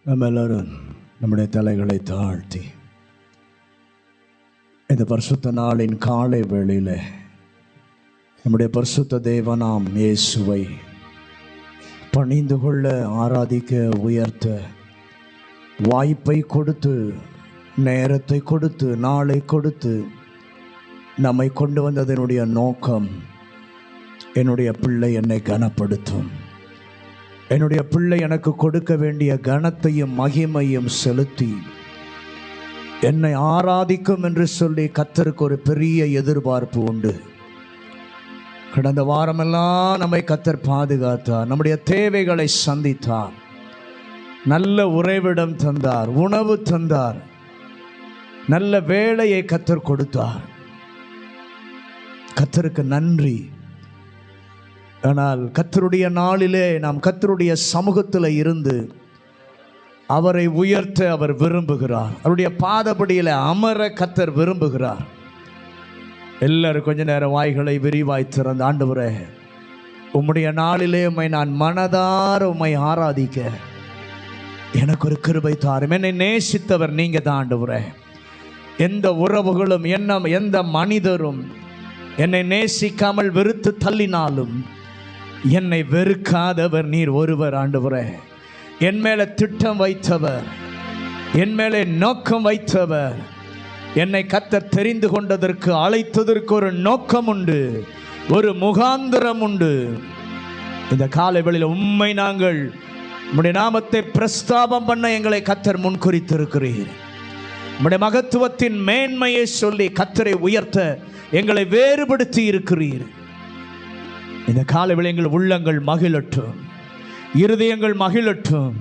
நம்ம எல்லாரும் நம்முடைய தலைகளை தாழ்த்தி இந்த பரிசுத்த நாளின் காலை வேளையில் நம்முடைய பரிசுத்த தேவனாம் இயேசுவை பணிந்து கொள்ள, ஆராதிக்க, உயர்த்த வாய்ப்பை கொடுத்து, நேரத்தை கொடுத்து, நாளை கொடுத்து நம்மை கொண்டு வந்ததனுடைய நோக்கம், என்னுடைய பிள்ளை என்னை கனப்படுத்தும், என்னுடைய பிள்ளை எனக்கு கொடுக்க வேண்டிய கனத்தையும் மகிமையும் செலுத்தி என்னை ஆராதிக்கும் என்று சொல்லி கர்த்தருக்கு ஒரு பெரிய எதிர்பார்ப்பு உண்டு. கடந்த வாரமெல்லாம் நம்மை கர்த்தர் பாதுகாத்தார், நம்முடைய தேவைகளை சந்தித்தார், நல்ல உறைவிடம் தந்தார், உணவு தந்தார், நல்ல வேலையை கர்த்தர் கொடுத்தார். கர்த்தருக்கு நன்றி. ஆனால் கர்த்தருடைய நாளிலே நாம் கர்த்தருடைய சமூகத்தில் இருந்து அவரை உயர்த்த அவர் விரும்புகிறார். அவருடைய பாதபடியில் அமர கர்த்தர் விரும்புகிறார். எல்லாரும் கொஞ்ச நேரம் வாய்களை விரிவாய் திறந்து, ஆண்டவரே உம்முடைய நாளிலே உம்மை நான் மனதார உம்மை ஆராதிக்க எனக்கு ஒரு கிருபை தாரும். என்னை நேசித்தவர் நீங்க தான் ஆண்டவரே. எந்த உறவுகளும் எந்த மனிதரும் என்னை நேசிக்காமல் வெறுத்து தள்ளினாலும் என்னை வெறுக்காதவர் நீர் ஒருவர் ஆண்டவரே. என் மேலே திட்டம் வைத்தவர், என் மேலே நோக்கம் வைத்தவர், என்னை கர்த்தர் தெரிந்து கொண்டதற்கு, அழைத்ததற்கு ஒரு நோக்கம் உண்டு, ஒரு முகாந்திரம் உண்டு. இந்த காலை வேளையில் உம்மை நாங்கள் உம்முடைய நாமத்தை பிரஸ்தாபம் பண்ண எங்களை கர்த்தர் முன்குறித்திருக்கிறீர். உம்முடைய மகத்துவத்தின் மேன்மையை சொல்லி கர்த்தரை உயர்த்த எங்களை வேறுபடுத்தி இருக்கிறீர். இந்த காலையில் எங்கள் உள்ளங்கள் மகிழட்டும், இருதயங்கள் மகிழட்டும்.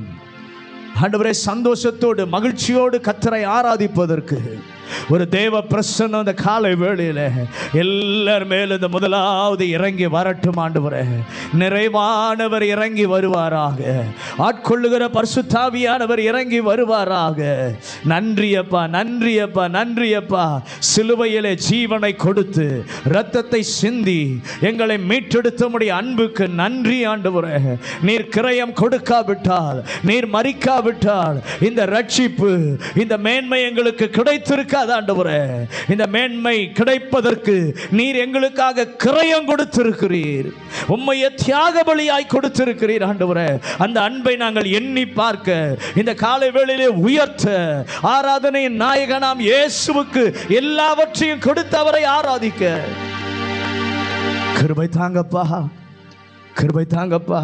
ஆண்டவரே, சந்தோஷத்தோடு மகிழ்ச்சியோடு கர்த்தரை ஆராதிப்பதற்கு ஒரு தேவ பிரசன்னம் இந்த காலை வேளையில் எல்லார் மேலும் இந்த முதலாவது இறங்கி வரட்டும். ஆண்டவரே, நிறைவானவர் இறங்கி வருவாராக, ஆட்கொள்ளுகிற பரிசுத்தாவியானவர் இறங்கி வருவாராக. நன்றியப்பா, நன்றியப்பா, நன்றியப்பா. சிலுவையிலே ஜீவனை கொடுத்து இரத்தத்தை சிந்தி எங்களை மீட்டெடுத்த உம்முடைய அன்புக்கு நன்றி ஆண்டவரே. நீர் கிரயம் கொடுக்காவிட்டால், நீர் மரிக்காவிட்டால் இந்த ரட்சிப்பு, இந்த மேன்மை எங்களுக்கு கிடைத்திருக்க ஆண்டவரே. இந்த மேன்மை கிடைப்பதற்கு நீர் எங்களுக்காக கிரயம் கொடுத்திருக்கிறீர், உம்மையை தியாக பலியாய் கொடுத்திருக்கிறீர் ஆண்டவரே. அந்த அன்பை நாங்கள் எண்ணி பார்க்க இந்த காலை வேளையிலே உயர்த்த, ஆராதனையின் நாயகனாம் இயேசுவுக்கு எல்லாவற்றையும் கொடுத்து அவரை ஆராதிக்க கிருபை தாங்கப்பா, கிருபை தாங்கப்பா,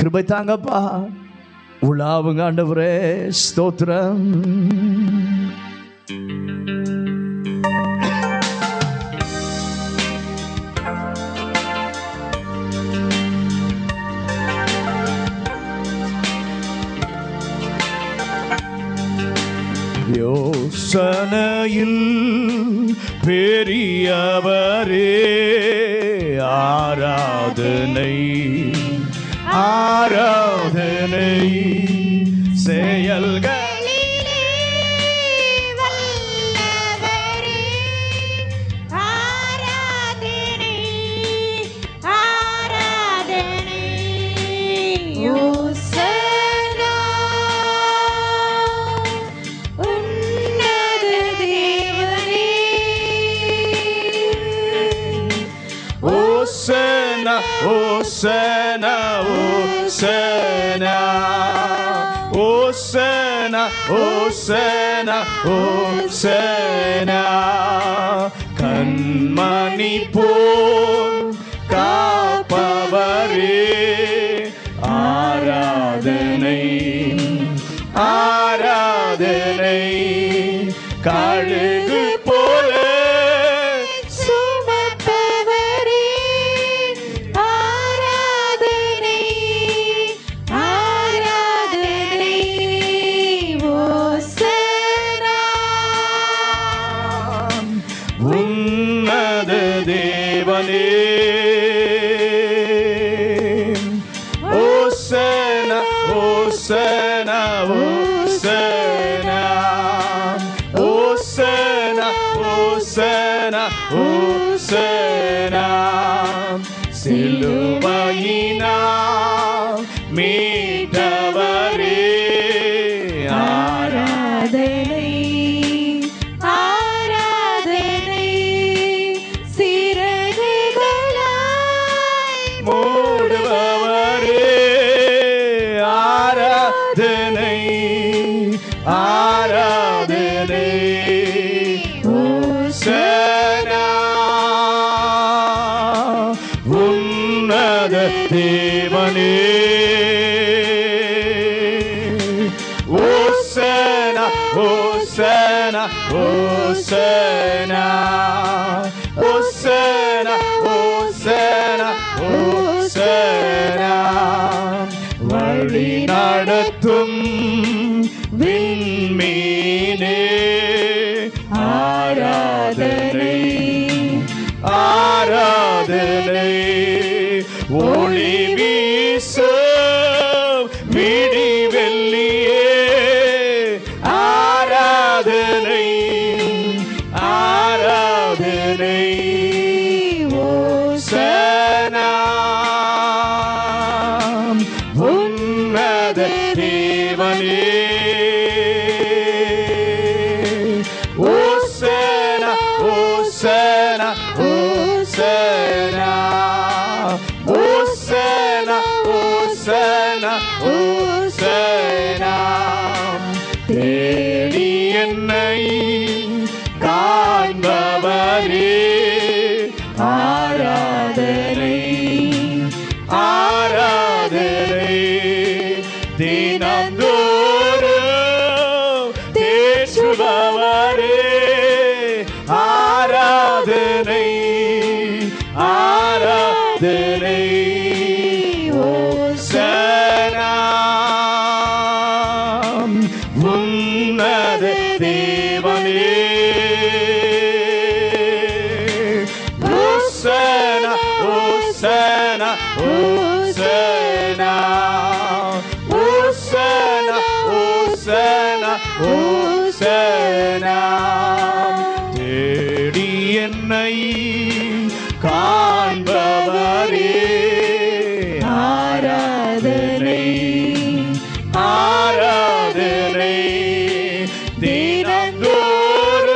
கிருபை தாங்கப்பா. உலாவுங்க ஆண்டவரே. ஸ்தோத்திரம். யோசனையில் பெரியவரே, ஆராதனை ஆராதனை செயல்கள் Hosanna, Hosanna, Hosanna, Hosanna, Hosanna. கண்மணி போல் காப்பவரே, ஆராதனை ஆராதனை. கழுகு போல Hosanna, Hosanna, Hosanna, Hosanna, Hosanna, Hosanna. சிலுவையினால் மீட்டவரே, ஆராதனை சிறகுகளாய் மூடுபவரே ஆராதனை ஆராதனை ஓசனா உன்னத தேவனே ஓசனா ஓசனா ஓசனா ஓசனா ஓசனா ஓசனா வழி நடத்தும் விண்மீனே ஆராதனை ஆராதனை ஒளி வீசும் விடி வெள்ளியே ஆராதனை ஆராதனை ஓசனா உன்னத தேவனே ஓசனா ஓசனா ஓசனா ஓசனா ஓசனா ஓசனா தேடி என்னை காண்பவரே ஆராதனை ஆராதனை தினந்தோறும் தேற்றுபவரே ஆராதனை ஆராதனை ஓசனா உன்னத தேவனே ஓசனா ஓசனா ஓசனா ஓசனா ஓசனா ஓசனா தேடி என்னை காண்பவரே ஆராதனை ஆராதனை தினந்தோறும்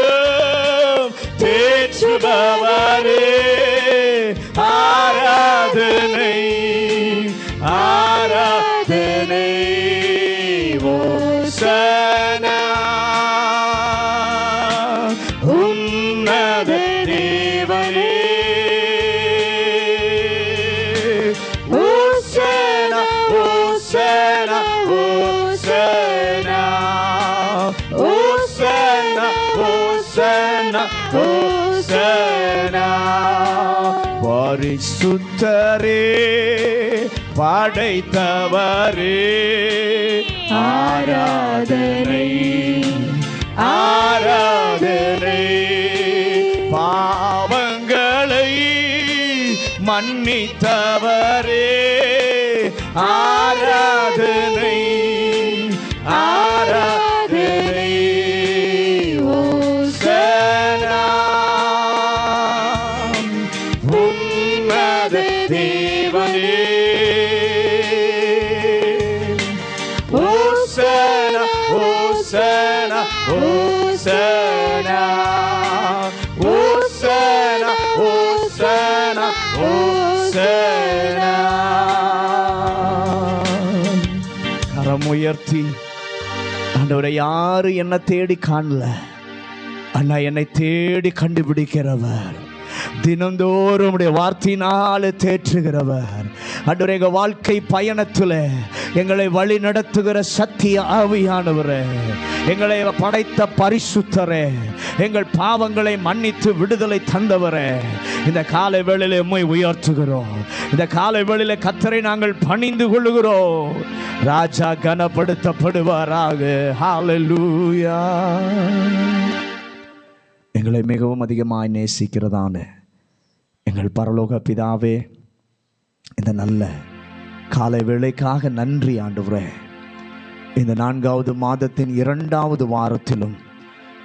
தேற்றுபவரே ஆராதனை ஆராதனை ஓசனா உன்னத தேவனே ஓசனா ஓசனா ஓசனா ஓசனா ஓசனா ஓசனா பரிசுத்தரே படைத்தவரே ஆராதனை ஆராதனை பாவங்களை மன்னித்தவரே ஆராதனை ஆராதனை ஓசனா உன்னத தேவனே ஓசனா ஓசனா ஓசனா ஓசனா ஓசனா ஓசனா கரம் உயர்த்தி ஆண்டவரை யாரு என்ன தேடி காணல, அண்ணா என்னை தேடி கண்டுபிடிக்கிறவர், தினந்தோறும் உடைய வார்த்தையினால தேற்றுகிறவர். ஆண்டவரே எங்கள் வாழ்க்கை பயணத்தில் எங்களை வழி நடத்துகிற சத்திய ஆவியானவரே, எங்களை படைத்த பரிசுத்தரே, எங்கள் பாவங்களை மன்னித்து விடுதலை தந்தவரே, இந்த காலை வேளையிலே உம்மை உயர்த்துகிறோம். இந்த காலை வேளையிலே கர்த்தரை நாங்கள் பணிந்து கொள்ளுகிறோம். ராஜா கனப்படுத்தப்படுவாராக. ஹல்லேலூயா. எங்களை மிகவும் அதிகமாய் நேசிக்கிறதான எங்கள் பரலோக பிதாவே, இந்த நல்ல காலை வேளைக்காக நன்றி ஆண்டவரே. இந்த 4வது மாதத்தின் 2வது வாரத்திலும்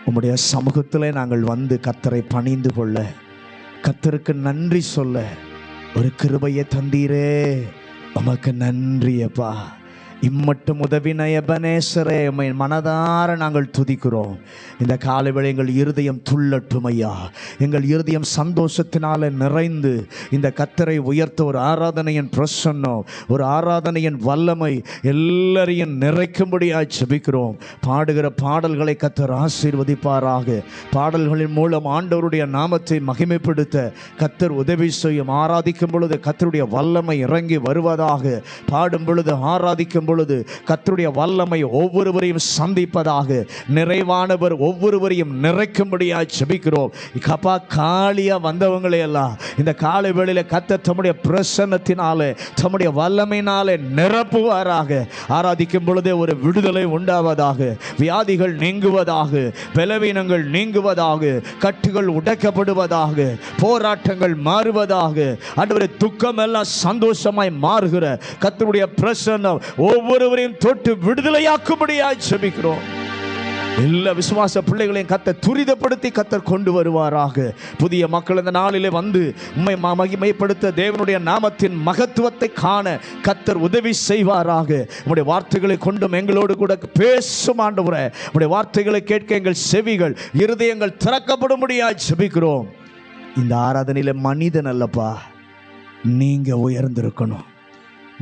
உம்முடைய சமூகத்திலே நாங்கள் வந்து கர்த்தரை பணிந்து கொள்ள, கர்த்தருக்கு நன்றி சொல்ல ஒரு கிருபையை தந்தீரே. உமக்கு நன்றி அப்பா. இம்மட்டும் உதவின எபனேசரே, உம்மை மனதார நாங்கள் துதிக்கிறோம். இந்த காலைவேளை எங்கள் இருதயம் துள்ளட்டும் ஐயா. எங்கள் இருதயம் சந்தோஷத்தினால நிறைந்து இந்த கர்த்தரை உயர்த்த ஒரு ஆராதனையின் பிரசன்னம், ஒரு ஆராதனையின் வல்லமை எல்லாரையும் நிறைக்கும்படியாய் ஜெபிக்கிறோம். பாடுகிற பாடல்களை கர்த்தர் ஆசீர்வதிப்பாராக. பாடல்களின் மூலம் ஆண்டவருடைய நாமத்தை மகிமைப்படுத்த கர்த்தர் உதவி செய்யும். ஆராதிக்கும் பொழுது கர்த்தருடைய வல்லமை இறங்கி வருவதாக. பாடும் பொழுது ஆராதிக்கும் பொழுது கர்த்தருடைய வல்லமை ஒவ்வொருவரையும் சந்திப்பதாக. நிறைவானவர் ஒவ்வொருவரையும் நிறைக்கும்படியாய் ஜெபிக்கிறோம். கப்பா காலியா வந்தவங்களை எல்லாம் இந்த காலை வேளையில கர்த்தர் தம்முடைய பிரசன்னத்தினாலே தம்முடைய வல்லமையினாலே நிரப்புவாராக. ஆராதிக்கும் பொழுதே ஒரு விடுதலை உண்டாவதாக. வியாதிகள் நீங்குவதாக, பலவீனங்கள் நீங்குவதாக, கட்டுகள் உடைக்கப்படுவதாக, போராட்டங்கள் மாறுவதாக. ஆண்டவரே, துக்கம் எல்லாம் சந்தோஷமாய் மாறுகிற கர்த்தருடைய பிரசன்னம் ஒவ்வொருவரையும் தொட்டு விடுதலையாக்கும்படியாய் ஜெபிக்கிறோம். எல்லா விசுவாச பிள்ளைகளையும் கர்த்தர் துரிதப்படுத்தி கர்த்தர் கொண்டு வருவாராக. புதிய மக்கள் இந்த நாளிலே வந்து உம்மை மகிமைப்படுத்த தேவனுடைய நாமத்தின் மகத்துவத்தை காண கர்த்தர் உதவி செய்வாராக. உம்முடைய வார்த்தைகளை கொண்டும் எங்களோடு கூட பேசும் ஆண்டவரே. உம்முடைய வார்த்தைகளை கேட்க எங்கள் செவிகள் இருதயங்கள் திறக்கப்படும்படியாய் ஜெபிக்கிறோம். இந்த ஆராதனையில மனிதன் அல்லப்பா, நீங்க உயர்ந்திருக்கணும்.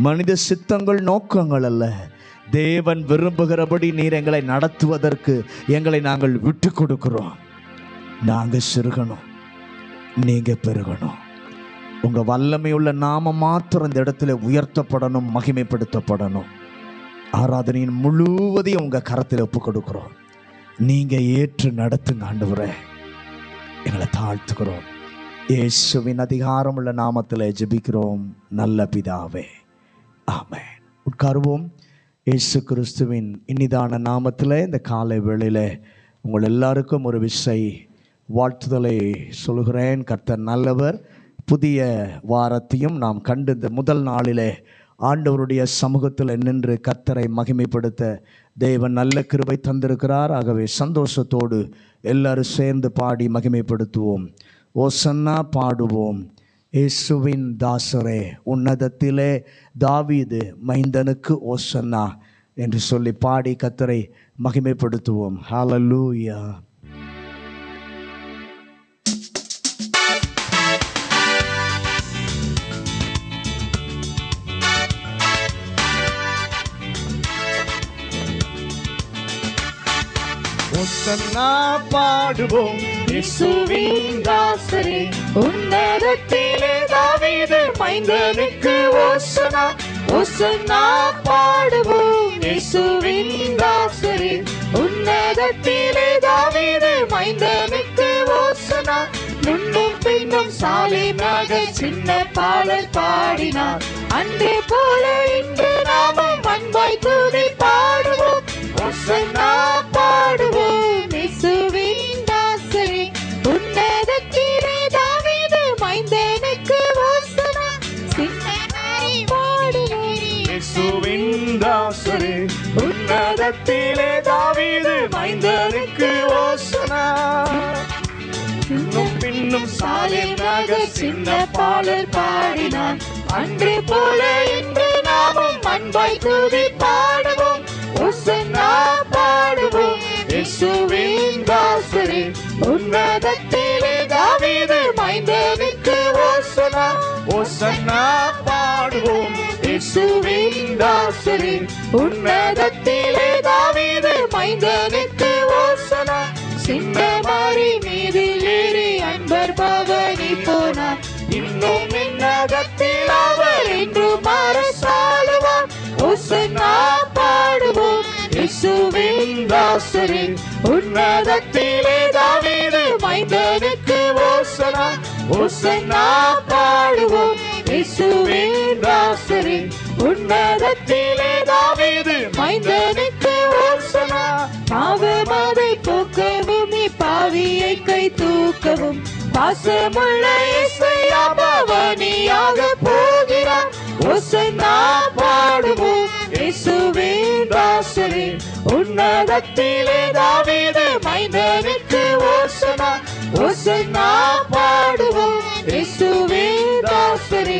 மனித சித்தங்கள் நோக்கங்கள் அல்ல, தேவன் விரும்புகிறபடி நீர் எங்களை நடத்துவதற்கு எங்களை நாங்கள் விட்டு கொடுக்கிறோம். நாங்கள் சிறுகணும், நீங்க பெருகணும். உங்க வல்லமையுள்ள நாம மாத்திரம் இந்த இடத்துல உயர்த்தப்படணும், மகிமைப்படுத்தப்படணும். ஆராதனையின் முழுவதையும் உங்க கரத்தில் ஒப்பு கொடுக்கிறோம். நீங்க ஏற்று நடத்துங்க ஆண்டவரே. எங்களை தாழ்த்துக்கிறோம். இயேசுவின் அதிகாரம் உள்ள நாமத்தில் ஜெபிக்கிறோம் நல்ல பிதாவே, ஆமென். உட்காருவோம். இயேசு கிறிஸ்துவின் இனிதான நாமத்தில் இந்த காலை வேளையில் உங்கள் எல்லாருக்கும் ஒரு விசை வாழ்த்துதலை சொல்கிறேன். கர்த்தர் நல்லவர். புதிய வாரத்தையும் நாம் கண்டு இந்த முதல் நாளிலே ஆண்டவருடைய சமூகத்தில் நின்று கர்த்தரை மகிமைப்படுத்த தேவன் நல்ல கிருபை தந்திருக்கிறார். ஆகவே சந்தோஷத்தோடு எல்லாரும் சேர்ந்து பாடி மகிமைப்படுத்துவோம். ஓசன்னா பாடுவோம். இயேசுவின் தாசரே, உன்னதத்திலே தாவீது மைந்தனுக்கு ஓசன்னா என்று சொல்லி பாடி கர்த்தரை மகிமைப்படுத்துவோம். ஹல்லேலூயா. ஓசன்னா பாடுவோம். இயேசுவின் தாசரே, உன்னதத்திலே தாவீது மைந்தனுக்கு ஓசன்னா. ஓசன்னா பாடுவோம். இயேசுவின் தாசரே, உன்னதத்திலே தாவீது மைந்தனுக்கு ஓசன்னா. முன்னும் பின்னும் சாலேமாக சின்ன பாடல் பாடினார். அன்றே போல இன்று நாமும் அன்பாய் துதி பாடுவோம். ஓசன்னா பாடுவோம். இயேசுவின் தாசரே, உன்னதத்திலே தாவீது மைந்தனுக்கு ஓசன்னா. சின்னமாய் பாடுவோம். இயேசுவின் தாசரே, உன்னதத்திலே தாவீது மைந்தனுக்கு ஓசன்னா. முன்னும் பின்னும் சாலேமாக சின்ன பாடல் பாடினான். அன்றே போல இன்று நாமும் அன்பாய் துதி பாடுவோம். ஓசன்னா பாடுவோம். இயேசுவின் தாசரே, உன்னதத்திலே தாவீது மைந்தனுக்கு ஓசன்னா. ஓசன்னா பாடுவோம். இயேசுவின் தாசரே, உன்னதத்திலே தாவீது மைந்தனுக்கு ஓசன்னா. சின்ன மாறி மீது ஏறி அன்பர் பவனி போனார். இன்னும் விண்ணகத்தில் அவர் என்று அரசாளுவார். ஓசன்னா பாடுவோம். இயேசுவின் தாசரே, உன்னதத்திலே தாவீது மைந்தனுக்கு ஓசன்னா. ஓசன்னா பாடுவோம். இயேசுவின் தாசரே, உன்னதத்திலே தாவீது மைந்தனுக்கு ஓசன்னா. பாவமதை போக்கவும் பாவியை கை தூக்கவும் பாசமுள்ள இயேசையா பவனியாக போகிறார். ஓசன்னா பாடுவோம். இயேசுவின் தாசரே, உன்னதத்திலே தாவீது மைந்தனுக்கு ஓசன்னா. ஓசன்னா பாடுவோம். இயேசுவின் தாசரே,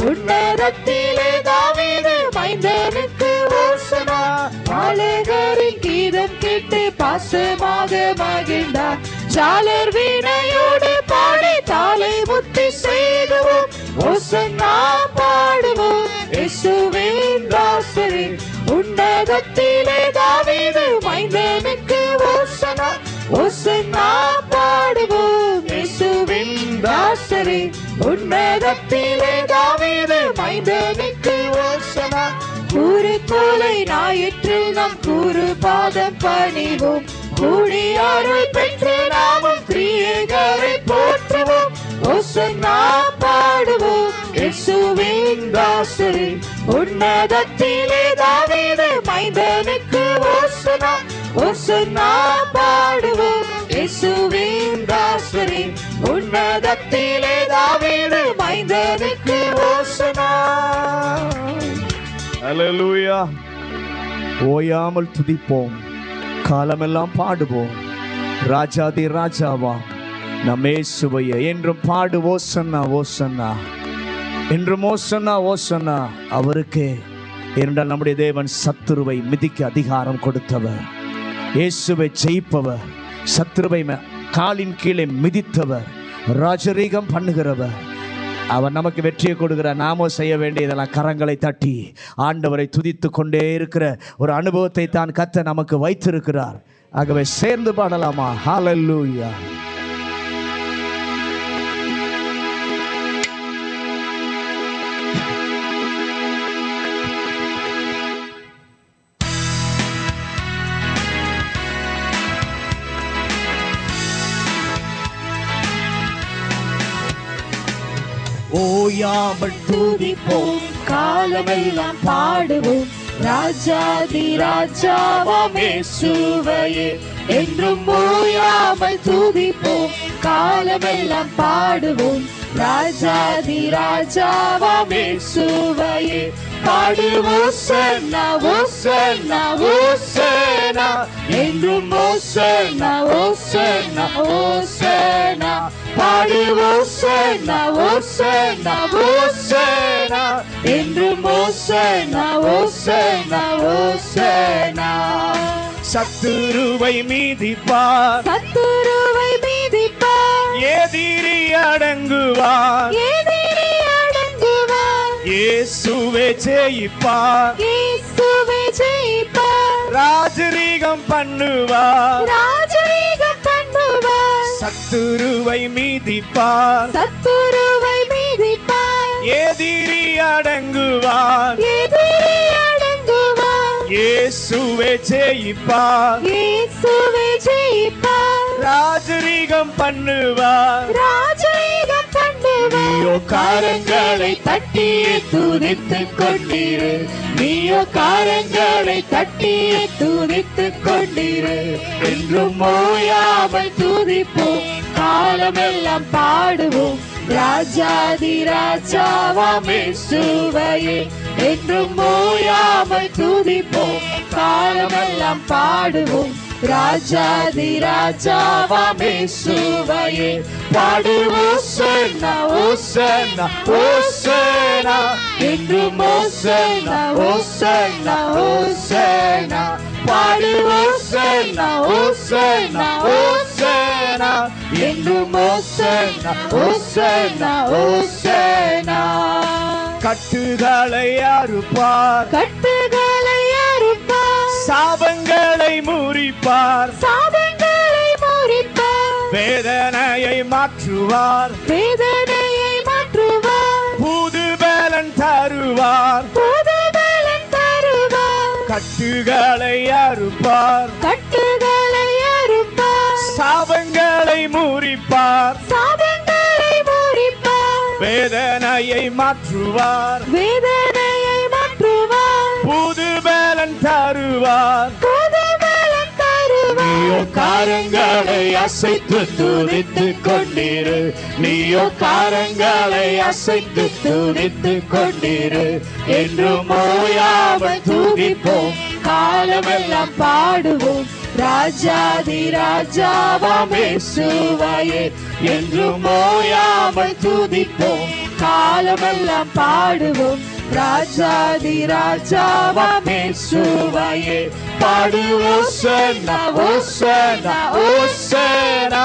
உன்னதத்திலே தாவீது மைந்தனுக்கு ஓசன்னா. பாசமாக மகிழ்ந்தார். ஜாலர் வீணையோடு பாடி தாளை முத்தி செய்துவோம், ஓசன்னா பாடுவோம். இயேசுவின் தாசரே, உன்னதத்திலே தாவீது மைந்தனுக்கு ஓசன்னா, ஓசன்னா பாடுவோம். இயேசுவின் தாசரே, உன்னதத்திலே தாவீது மைந்தனுக்கு ஓசன்னா. கூறுகோலை ஞாயிற்றில் நாம் கூறு பாதம் பணிவோம், கூடி அருள் பெற்று நாமும் திரியேகரை போற்றுவோம், ஓசன்னா பாடுவோம். இயேசுவின் தாசரே, உன்னதத்திலே தாவீது மைந்தனுக்கு ஓசன்னா, ஓசன்னா பாடுவோம். இயேசுவின் தாசரே, உன்னதத்திலே தாவீது மைந்தனுக்கு ஓசன்னா. அல்லேலூயா. ஓயாமல் துதிப்போம், காலமெல்லாம் பாடுவோம். ராஜாதி ராஜாவா நம் இயேசுவையே என்றும் பாடு. ஓசன்னா ஓசன்னா, என்றும் ஓசன்னா ஓசன்னா அவருக்கே. ஏனென்றால் நம்முடைய தேவன் சத்துருவை மிதிக்க அதிகாரம் கொடுத்தவர், இயேசுவை ஜெயிப்பவர், சத்துருவை காலின் கீழே மிதித்தவர், ராஜரீகம் பண்ணுகிறவர். அவர் நமக்கு வெற்றியை கொடுக்கிறார். நாமோ செய்ய வேண்டியதெல்லாம் கரங்களை தட்டி ஆண்டவரை துதித்து கொண்டே இருக்கிற ஒரு அனுபவத்தை தான் கர்த்தர் நமக்கு வைத்திருக்கிறார். ஆகவே சேர்ந்து பாடலாமா? ஹல்லேலூயா. ஓயாமல் துதிப்போம், காலமெல்லாம் பாடுவோம். ராஜாதி ராஜாவாம் இயேசுவையே என்றும் ஓயாமல் துதிப்போம், காலமெல்லாம் பாடுவோம். ராஜாதி ராஜாவாம் இயேசுவையே பாடுவோம். ஓசன்னா ஓசன்னா ஓசன்னா என்றும் ஓசன்னா ஓசன்னா ஓசன்னா பாடுவோம். ஓசன்னா ஓசன்னா ஓசன்னா என்றும் ஓசன்னா ஓசன்னா ஓசன்னா. சத்துருவை மீதிப்பார், சத்துருவை மீதிப்பார், எதிரி அடங்குவார், எதிரி அடங்குவார். இயேசுவே ஜெயிப்பார், இயேசுவே ஜெயிப்பார். ராஜரீகம் பண்ணுவார், ராஜரீகம் பண்ணுவார். சத்துருவை மீதிப்பார், சத்துருவை மீதிப்பார், எதிரி அடங்குவார், எதிரி அடங்குவார். இயேசுவே ஜெயிப்பார், இயேசுவே ஜெயிப்பார். ராஜரீகம் பண்ணுவார், ராஜரீகம் பண்ணுவார். நீயோ காரங்களை தட்டியே துதித்துக் கொண்டீரு, நீயோ காரங்களை தட்டியே துதித்துக் கொண்டீரு. என்றும் ஓயாமல் துதிப்போம், காலமெல்லாம் பாடுவோம். ராஜாதி ராஜாவாம் இயேசுவையே என்றும் ஓயாமல் துதிப்போம், காலமெல்லாம் பாடுவோம். ராஜாதி ராஜாவாம் இயேசுவையே பாடுவோம். ஓசன்னா ஓசன்னா ஓசன்னா என்றும் ஓசன்னா ஓசன்னா ஓசன்னா பாடுவோம். ஓசன்னா ஓசன்னா ஓசன்னா என்றும் ஓசன்னா ஓசன்னா ஓசன்னா. கட்டுகளை அறுப்பார், கட்டுகளை அறுப்பார், சாபங்களை முறிப்பார், சாபங்களை முறிப்பார். வேதனையை மாற்றுவார், வேதனையை மாற்றுவார். புது பலன் தருவார், புது பலன் தருவார். கட்டுகளை அறுப்பார், கட்டுகளை அறுப்பார், சாபங்களை முறிப்பார், சாபங்களை முறிப்பார். வேதனையை மாற்றுவார், வேதனையை மாற்றுவார். புது பலன் தருவார். புது பலன் தருவார். நீயோ காரங்களை அசைத்து துதித்துக் கொண்டீரு, நீயோ காரங்களை அசைத்து துதித்துக் கொண்டீரு. என்றும் ஓயாமல் துதிப்போம், காலமெல்லாம் பாடுவோம். ராஜாதி ராஜாவாம் இயேசுவையே என்றும் ஓயாமல் துதிப்போம், காலமெல்லாம் பாடுவோம். ராஜாதி ராஜாவாம் இயேசுவையே பாடு ஓசன்னா ஓசன்னா ஓசன்னா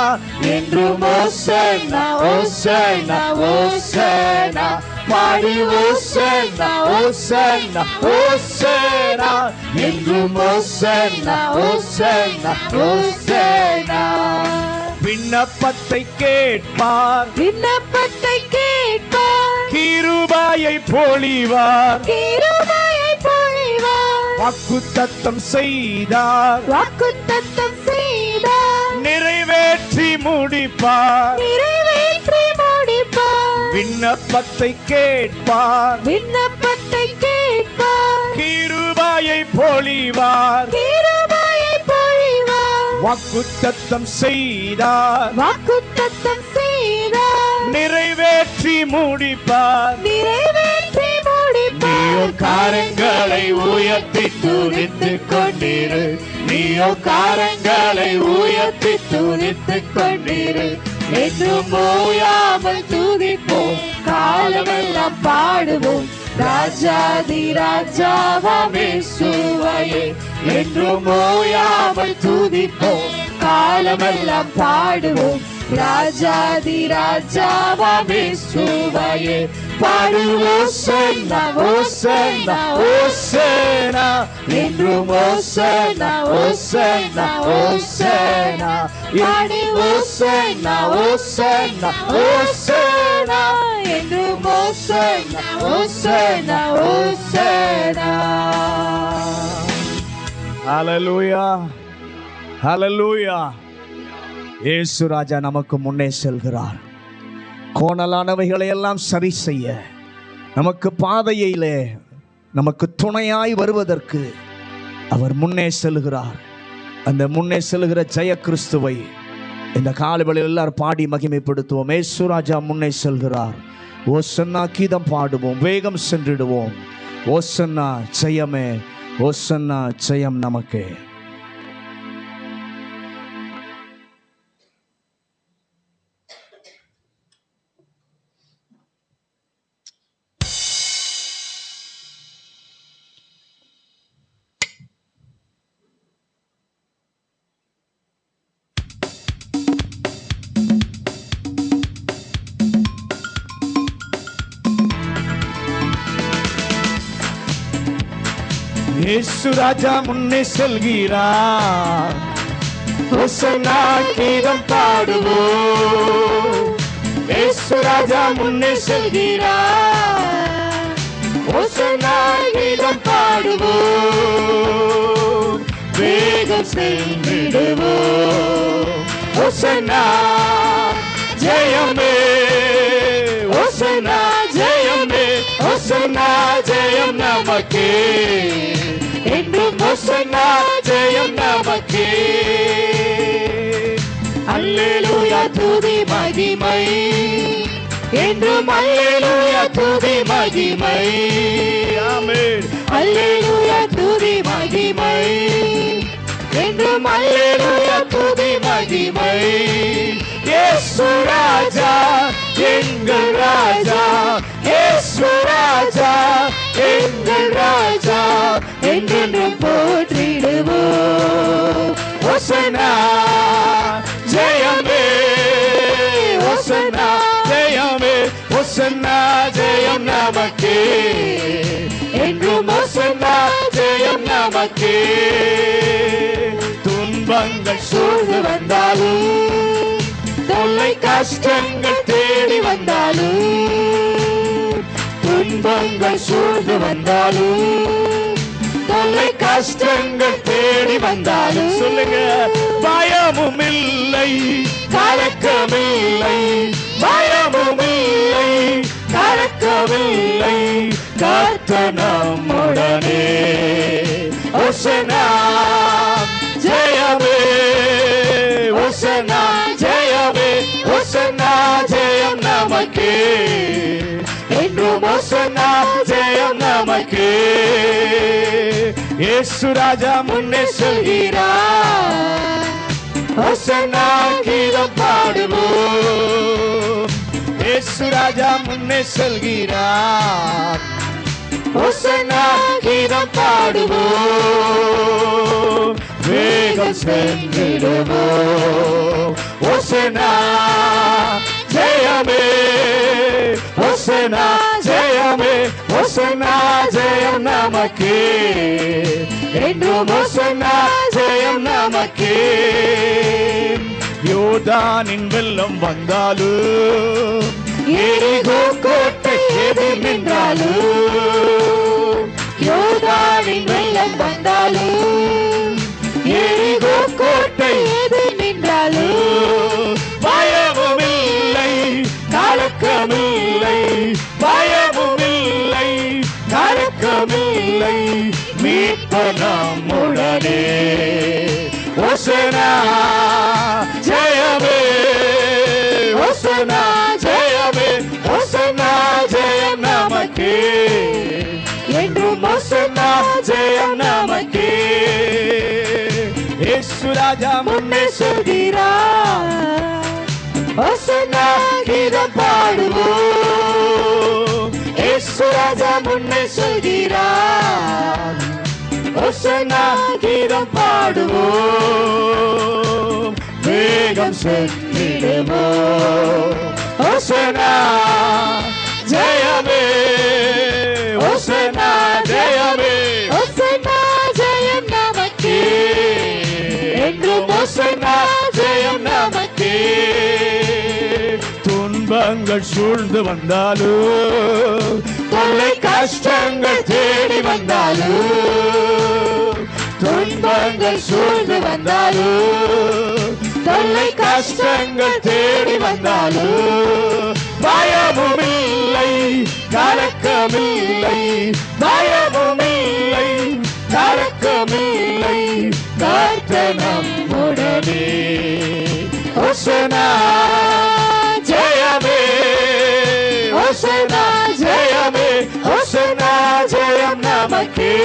என்றும் ஓசன்னா ஓசன்னா ஓசன்னா பாடு ஓசன்னா ஓசன்னா ஓசன்னா என்றும் ஓசன்னா ஓசன்னா ஓசன்னா விண்ணப்பத்தை கேட்பார் விண்ணப்பத்தை கேட்பார் கிருபையை பொழிவார் கிருபையை பொழிவார் வாக்குத்தத்தம் செய்தார் வாக்குத்தத்தம் செய்தார் நிறைவேற்றி முடிப்பார் நிறைவேற்றி முடிப்பார் விண்ணப்பத்தை கேட்பார் விண்ணப்பத்தை கேட்பார் கிருபையை பொழிவார் கிருபையை பொழிவார் வாக்குத்தத்தம் செய்தார் வாக்குத்தத்தம் செய்தார் நிறைவேற்றி முடிப்பார் நிறைவேற்றி முடிப்பார் நீயோ காரங்களை உயர்த்தி துதித்துக் கொண்டிரு நீயோ காரங்களை உயர்த்தி துதித்துக் கொண்டிரு என்றும் ஓயாமல் துதிப்போம் காலமெல்லாம் பாடுவோம் ராஜாதி ராஜாவாம் இயேசுவையே என்றும் ஓயாமல் துதிப்போம் காலமெல்லாம் பாடுவோம் ராஜாதி ராஜாவாம் இயேசுவையே பாடு ஓசன்னா ஓசன்னா ஓசன்னா என்றும் ஓசன்னா ஓசன்னா ஓசன்னா பாடு ஓசன்னா ஓசன்னா ஓசன்னா என்றும் ஓசன்னா ஓசன்னா ஓசன்னா. ஹல்லேலூயா ஹல்லேலூயா. இயேசு ராஜா நமக்கு முன்னே செல்கிறார். கோணலானவைகளை எல்லாம் சரி செய்ய நமக்கு பாதையிலே நமக்கு துணையாய் வருவதற்கு அவர் முன்னே செல்கிறார். அந்த முன்னே செல்கிற ஜெய கிறிஸ்துவை இந்த காலவெளியில் எல்லாரும் பாடி மகிமைப்படுத்துவோம். இயேசு ராஜா முன்னே செல்கிறார். ஓசன்னா கீதம் பாடுவோம், வேகம் சென்றிடுவோம். ஓசன்னா ஜெயமே, ஓசன்னா ஜெயம் நமக்கு. இயேசு ராஜா முன்னே செல்கிறார். ஓசன்னா கீதம் பாடுவோம். இயேசு ராஜா முன்னே செல்கிறார். ஓசன்னா கீதம் பாடுவோம். வேகம் சென்றிடுவோம். ஓசன்னா ஜெயமே, ஓசன்னா ஜெயமே, ஓசன்னா ஜெயம் நமக்கே என்றும் ஓசன்னா ஜெயம் நமக்கே. அல்லேலூயா துதி மகிமை என்றும் அல்லேலூயா துதி மகிமை. ஆமென். அல்லேலூயா துதி மகிமை என்றும் அல்லேலூயா துதி மகிமை. இயேசு ராஜா எங்கள் ராஜா, இயேசு ராஜா எங்கள் ராஜா என்றென்றும் போற்றிடுவோம். ஓசன்னா ஜெயமே, ஓசன்னா ஜெயமே, ஓசன்னா ஜெயம் நமக்கே என்றும் ஓசன்னா ஜெயம் நமக்கே. துன்பங்கள் சூழ்ந்து வந்தாலும், தொல்லை கஷ்டங்கள் தேடி வந்தாலும், துன்பங்கள் சூழ்ந்து வந்தாலும், தொல்லை கஷ்டங்கள் தேடி வந்தாலும், சொல்லுங்க, பயமும் இல்லை கலக்கமில்லை, பயமும் இல்லை கலக்கமில்லை, கர்த்தர் நம்முடனே. ஓசன்னா ஜெயமே, ஓசன்னா ஜெயமே, ஓசன்னா ஜெயம் நமக்கே என்றும் ஓசன்னா ஜெயம் நமக்கே. இயேசு ராஜா முன்னே செல்கிறார். ஓசன்னா கீதம் பாடுவோம். இயேசு ராஜா முன்னே செல்கிறார். ஓசன்னா கீதம் பாடுவோம், வேகம் சென்றிடுவோம். ஓசன்னா ஜெயமே, ஓசன்னா ஜெயமே, ஓசன்னா ஜெயம் நமக்கே, என்றும் ஓசன்னா ஜெயம் நமக்கே. யோர்தானின் வெள்ளம் வந்தாலும், எரிகோ கோட்டை எதிர் நின்றாலும், யோர்தானின் வெள்ளம் வந்தாலும், எரிகோ கோட்டை எதிர் நின்றாலும், பயமும் இல்லை கலக்கமில்லை, பயமும் இல்லை கலக்கமில்லை, மீட்பர் நம்முடனே. ஓசன்னா ஜெயமே, ஓசன்னா ஜெயமே, ஓசன்னா ஜெயம் நமக்கே, என்றும் ஓசன்னா ஜெயம் நமக்கே. இயேசு ராஜா முன்னே செல்கிறார், ஓசன்னா கீதம் பாடுவோம். இயேசு ராஜா முன்னே செல்கிறார், ஓசன்னா கீதம் பாடுவோம், வேகம் சென்றிடுவோம். ஓசன்னா ஜெயமே, ஓசன்னா ஜெயமே, ஓசன்னா ஜெயம் நமக்கே, என்றும் ஓசன்னா ஜெயம் நமக்கே. துன்பங்கள் சூழ்ந்து வந்தாலும், தொல்லை கஷ்டங்கள் தேடி வந்தாலும், துன்பங்கள் சூழ்ந்து வந்தாலும், தொல்லை கஷ்டங்கள் தேடி வந்தாலும், பயமும் இல்லை கலக்கமில்லை, பயமும் இல்லை கலக்கமில்லை, கர்த்தர் நம்முடனே. ஓசன்னா ஜெயமே, ஓசன்னா ஜெயமே, ஓசன்னா ஜெயம் நமக்கே,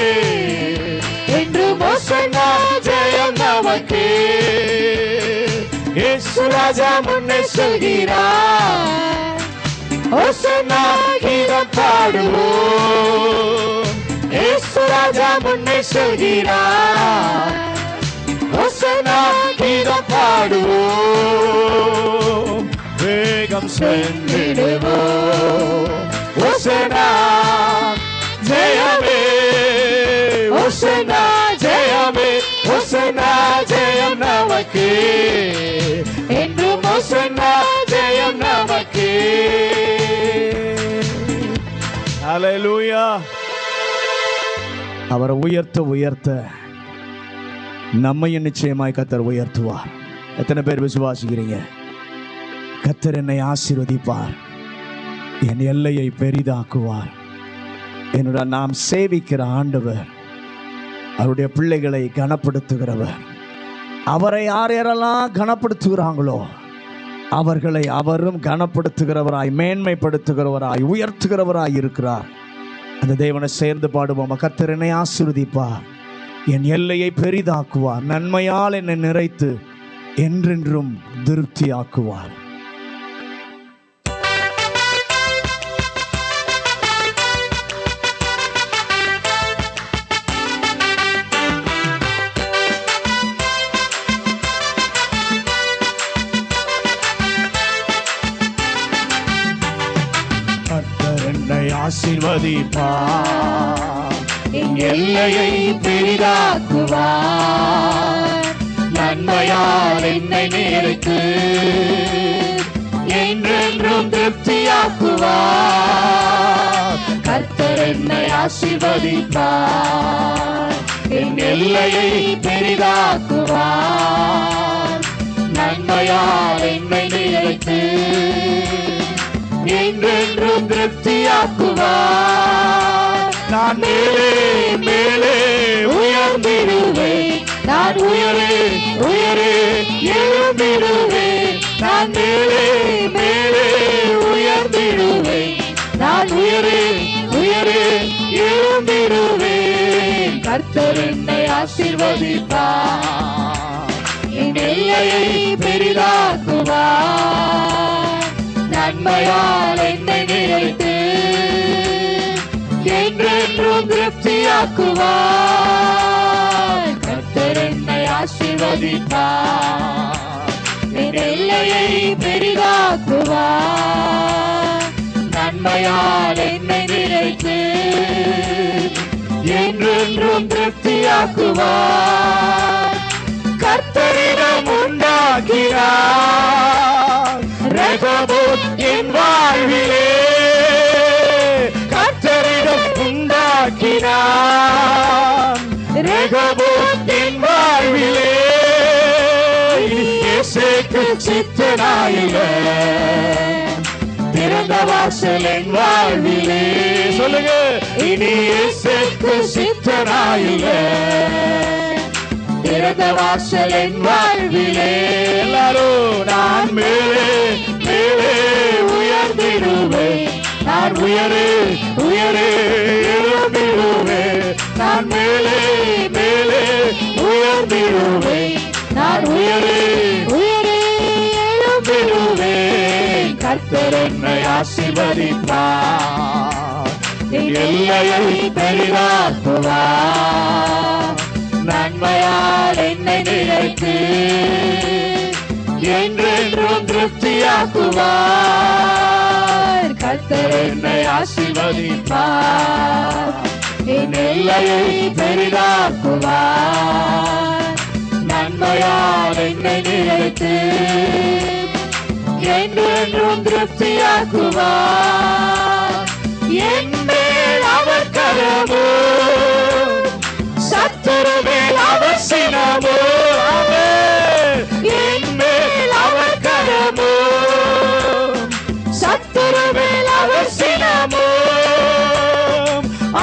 என்றும் ஓசன்னா ஜெயம் நமக்கே. இயேசு ராஜா முன்னே செல்கிறார், ஓசன்னா கீதம் பாடுவோம். இயேசு ராஜா முன்னே செல்கிறார், ஓசன்னா கீதம் பாடுவோம், வேகம் சென்றிடுவோம். ஓசன்னா ஜெயமே, ஓசன்னா ஜெயமே, ஓசன்னா ஜெயம் நமக்கே, என்றும் ஓசன்னா ஜெயம் நமக்கே. ஹல்லேலூயா. அவரை உயர்த்த உயர்த்த நம்மையும் நிச்சயமாய் கர்த்தர் உயர்த்துவார். எத்தனை பேர் விசுவாசிக்கிறீங்க? கர்த்தர் என்னை ஆசீர்வதிப்பார், என் எல்லையை பெரிதாக்குவார். என்னோட நாம் சேவிக்கிற ஆண்டவர் அவருடைய பிள்ளைகளை கனப்படுத்துகிறவர். அவரை யார் யாரெல்லாம் கனப்படுத்துகிறாங்களோ அவர்களை அவரும் கனப்படுத்துகிறவராய், மேன்மைப்படுத்துகிறவராய், உயர்த்துகிறவராய் இருக்கிறார். அந்த தேவனை சேர்ந்து பாடுவோம். கர்த்தர் என்னை ஆசீர்வதிப்பார், என் எல்லையை பெரிதாக்குவார், நன்மையால் என்னை நிறைத்து என்றென்றும் திருப்தியாக்குவார். ஆசீர்வதிப்பார், என் எல்லையை பெரிதாக்குவார், நன்மையால் என்னை நிறைத்து என்றென்றும் திருப்தியாக்குவார். கர்த்தர் என்னை ஆசீர்வதிப்பார், என் எல்லையை பெரிதாக்குவார், நன்மையால் என்னை நிறைத்து என்றென்றும் திருப்தியாக்குவார். நான் மேலே மேலே உயர்ந்திடுவேன், நான் உயரே உயரே எழுந்திடுவேன், நான் மேலே மேலே உயர்ந்திடுவேன், நான் உயரே உயரே எழுந்திடுவேன். கர்த்தர் என்னை ஆசீர்வதிப்பார், என் எல்லையை பெரிதாக்குவார், நன்மையால் என்னை நிறைத்து என்றென்றும் திருப்தியாக்குவார். கர்த்தர் என்னை ஆசீர்வதிப்பார், என் எல்லையை பெரிதாக்குவார். நன்மையால் என்னை நிறைத்து என்றென்றும் திருப்தியாக்குவார். கர்த்தரிடம் உண்டாக்கினார் ரெகோபோத் என் வாழ்விலே. கர்த்தரிடம் உண்டாக்கினார் ரெகோபோத் என் வாழ்விலே. இயேசுவுக்கு சித்தனாயில்லை, திறந்த வாசல் என் வாழ்விலே. சொல்லுங்க, இனி இயேசுவுக்கு சித்தனாயில்லை, திறந்த வாசல் என் வாழ்விலே. எல்லாரும் நான் மேலே மேலே உயர்ந்திடுவேன், நான் உயரே உயரே எழும்பிடுவேன். நான் மேலே மேலே உயர்ந்திடுவேன், நான் உயரே உயரே எழும்பிடுவேன். கர்த்தர் என்னை ஆசீர்வதிப்பார், என் எல்லையை பெரிதாக்குவார். நன்மையால் என்னை நிறைத்து என்றென்றும் திருப்தியாக்குவார். கர்த்தர் என்னை ஆசீர்வதிப்பார், என் எல்லையை பெரிதாக்குவார். நன்மையால் என்னை நிறைத்து என்றென்றும் திருப்தியாக்குவார். என் மேல் அவர் கரமோ, சத்துரு மேல் அவர் சினமோ. என் மேல் அவர் கரமோ, சத்துரு மேல் அவர் சினமோ.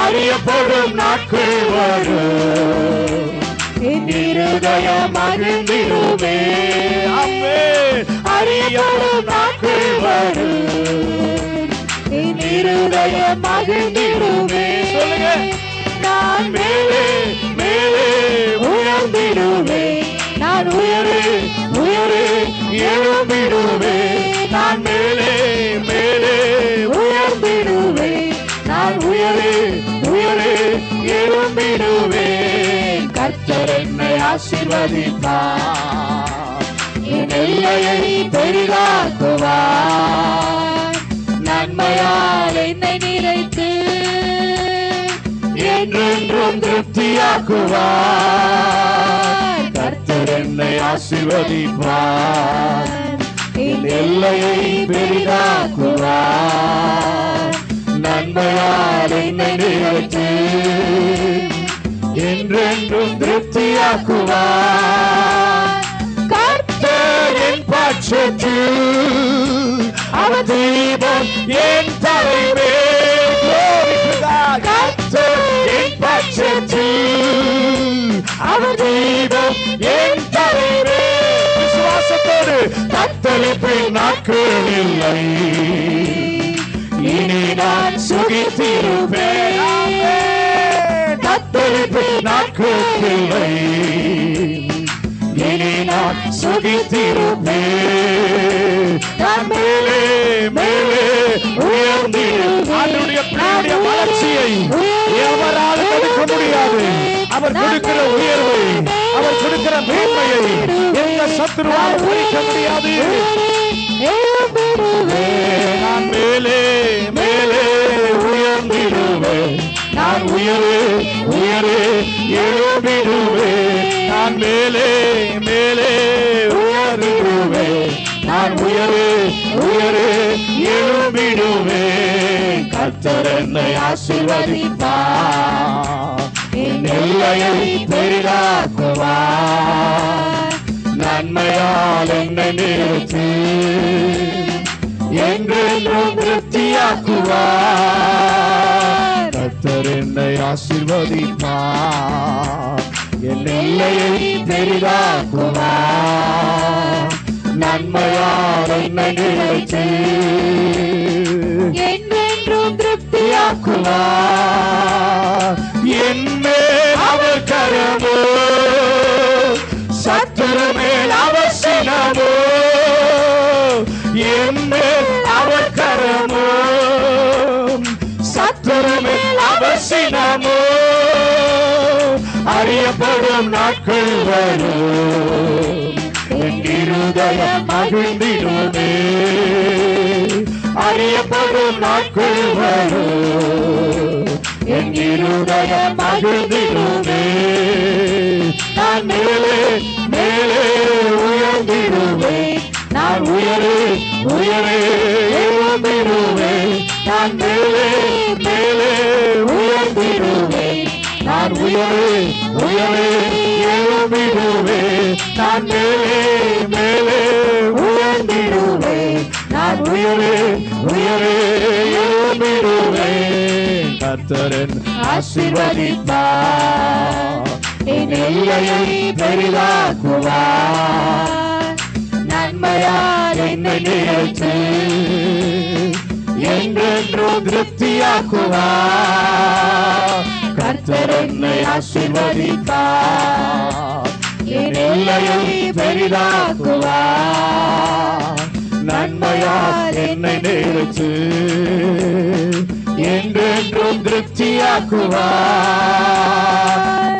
அறியப்படும் நாட்கள் வரும், என் இருதயம் மகிழ்ந்திடுமே. அறியப்படும் நாட்கள் வரும், என் இருதயம் மகிழ்ந்திடுமே. சொல்லுங்க, நான் மேலே மேலே உயர்ந்திடுவேன், நான் உயரே உயரே எழும்பிடுவேன். நான் மேலே மேலே உயர்ந்திடுவேன், நான் உயரே உயரே எழும்பிடுவேன். கர்த்தர் என்னை ஆசீர்வதிப்பார், என் எல்லையை பெரிதாக்குவார். நன்மையால் என்னை நிறைத்து என்றென்றும் திருப்தியாக்குவார். கர்த்தர் என்னை ஆசீர்வதிப்பார், என் எல்லையை பெரிதாக்குவார். நன்மையால் என்னை நிறைத்து என்றென்றும் திருப்தியாக்குவார். கர்த்தர் என் பட்சத்தில், அவர் தீபம் என் தலைமேல். கர்த்தர் என் பட்சத்தில், அவர் தீபம் என் தலைமேல். விசுவாசத்தோடு தத்தளிப்பின் நாட்கள் இல்லை, இனி நான் சுகித்திருப்பேன். தத்தளிப்பின் நாட்கள் இல்லை, இனி நான் சுகித்திருப்பேன். நான் மேலே மேலே உயர்ந்திருப்பேன். பிள்ளையுடைய வளர்ச்சியை எவரால் தடுக்க முடியாது. அவர் கொடுக்கிற உயர்வை, அவர் கொடுக்கிற மேன்மையை எந்த சத்துருவால் பறிக்க முடியாது. நான் மேலே மேலே உயர்ந்திடுவேன், நான் உயரே உயரே எழும்பிடுவேன். நான் மேலே மேலே உயர்ந்திடுவேன், நான் உயரே உயரே எழும்பிடுவேன். கர்த்தர் என்னை ஆசீர்வதிப்பார், என் எல்லையை பெரிதாக்குவார். நன்மையால் என்னை நிறுத்தி என்றென்றும் திருப்தியாக்குவார். கர்த்தர் என்னை ஆசீர்வதிப்பார், என் எல்லையை பெரிதாக்குவார். நன்மையால் என்னை நிறுத்தி என்றென்றும் திருப்தியாக்குவார். என் மேல் அவர் கரமோ, சத்துரு மேல் அவர் சினமோ. என் மேல் அவர் கரமோ, சத்துரு கர்த்தருமே அவசியமோ அறியப்படும் நாட்கள் வரும் என் இருதயம் மகிழ்ந்திடுமே அறியப்படும் நாட்கள் வரும் என் இருதயம் மகிழ்ந்திடுமே நான் மேலே மேலே உயர்ந்திடுவேன் நான் உயரே உயரே எழுந்திடுவேன் நான் மேலே மேலே உயர்ந்திடுவேன் நான் உயரே உயரே எழுந்திடுவேன் நான் மேலே மேலே உயர்ந்திடுவேன் நான் உயரே உயரே எழுந்திடுவேன் கர்த்தர் ஆசீர்வதிப்பார் என் எல்லையை பெரிதாக்குவார் நன்மையால் என்னை நினைத்து என்றென்றும் திருப்தியாக்குவார் கர்த்தர் என்னை ஆசீர்வதிப்பார் என் எல்லையை பெரிதாக்குவார் நன்மையால் என்னை நினைத்து என்றென்றும் திருப்தியாக்குவார்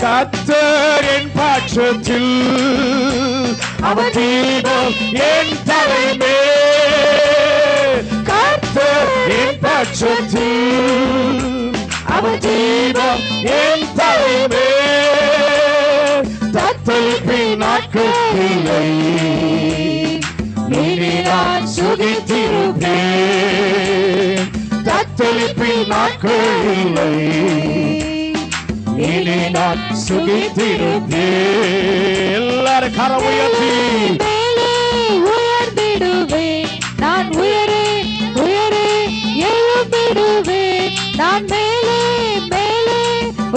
கர்த்தர் என் பட்சத்தில் அவர் தீபம் என் தலைமே கர்த்தர் என் பட்சத்தில் அவர் தீபம் என் தலைமே தத்தளிப்பின் நாட்கள் இல்லை இனி நான் சுகித்திருப்பேன் தத்தளிப்பின் நாட்கள் இல்லை இனி நான் சுகித்திருப்பேன் எல்லாரும் கரம் உயர்த்தி மேலே உயர்ந்திடுவேன் நான் உயரே உயரே எழும்பிடுவேன் நான் மேலே மேலே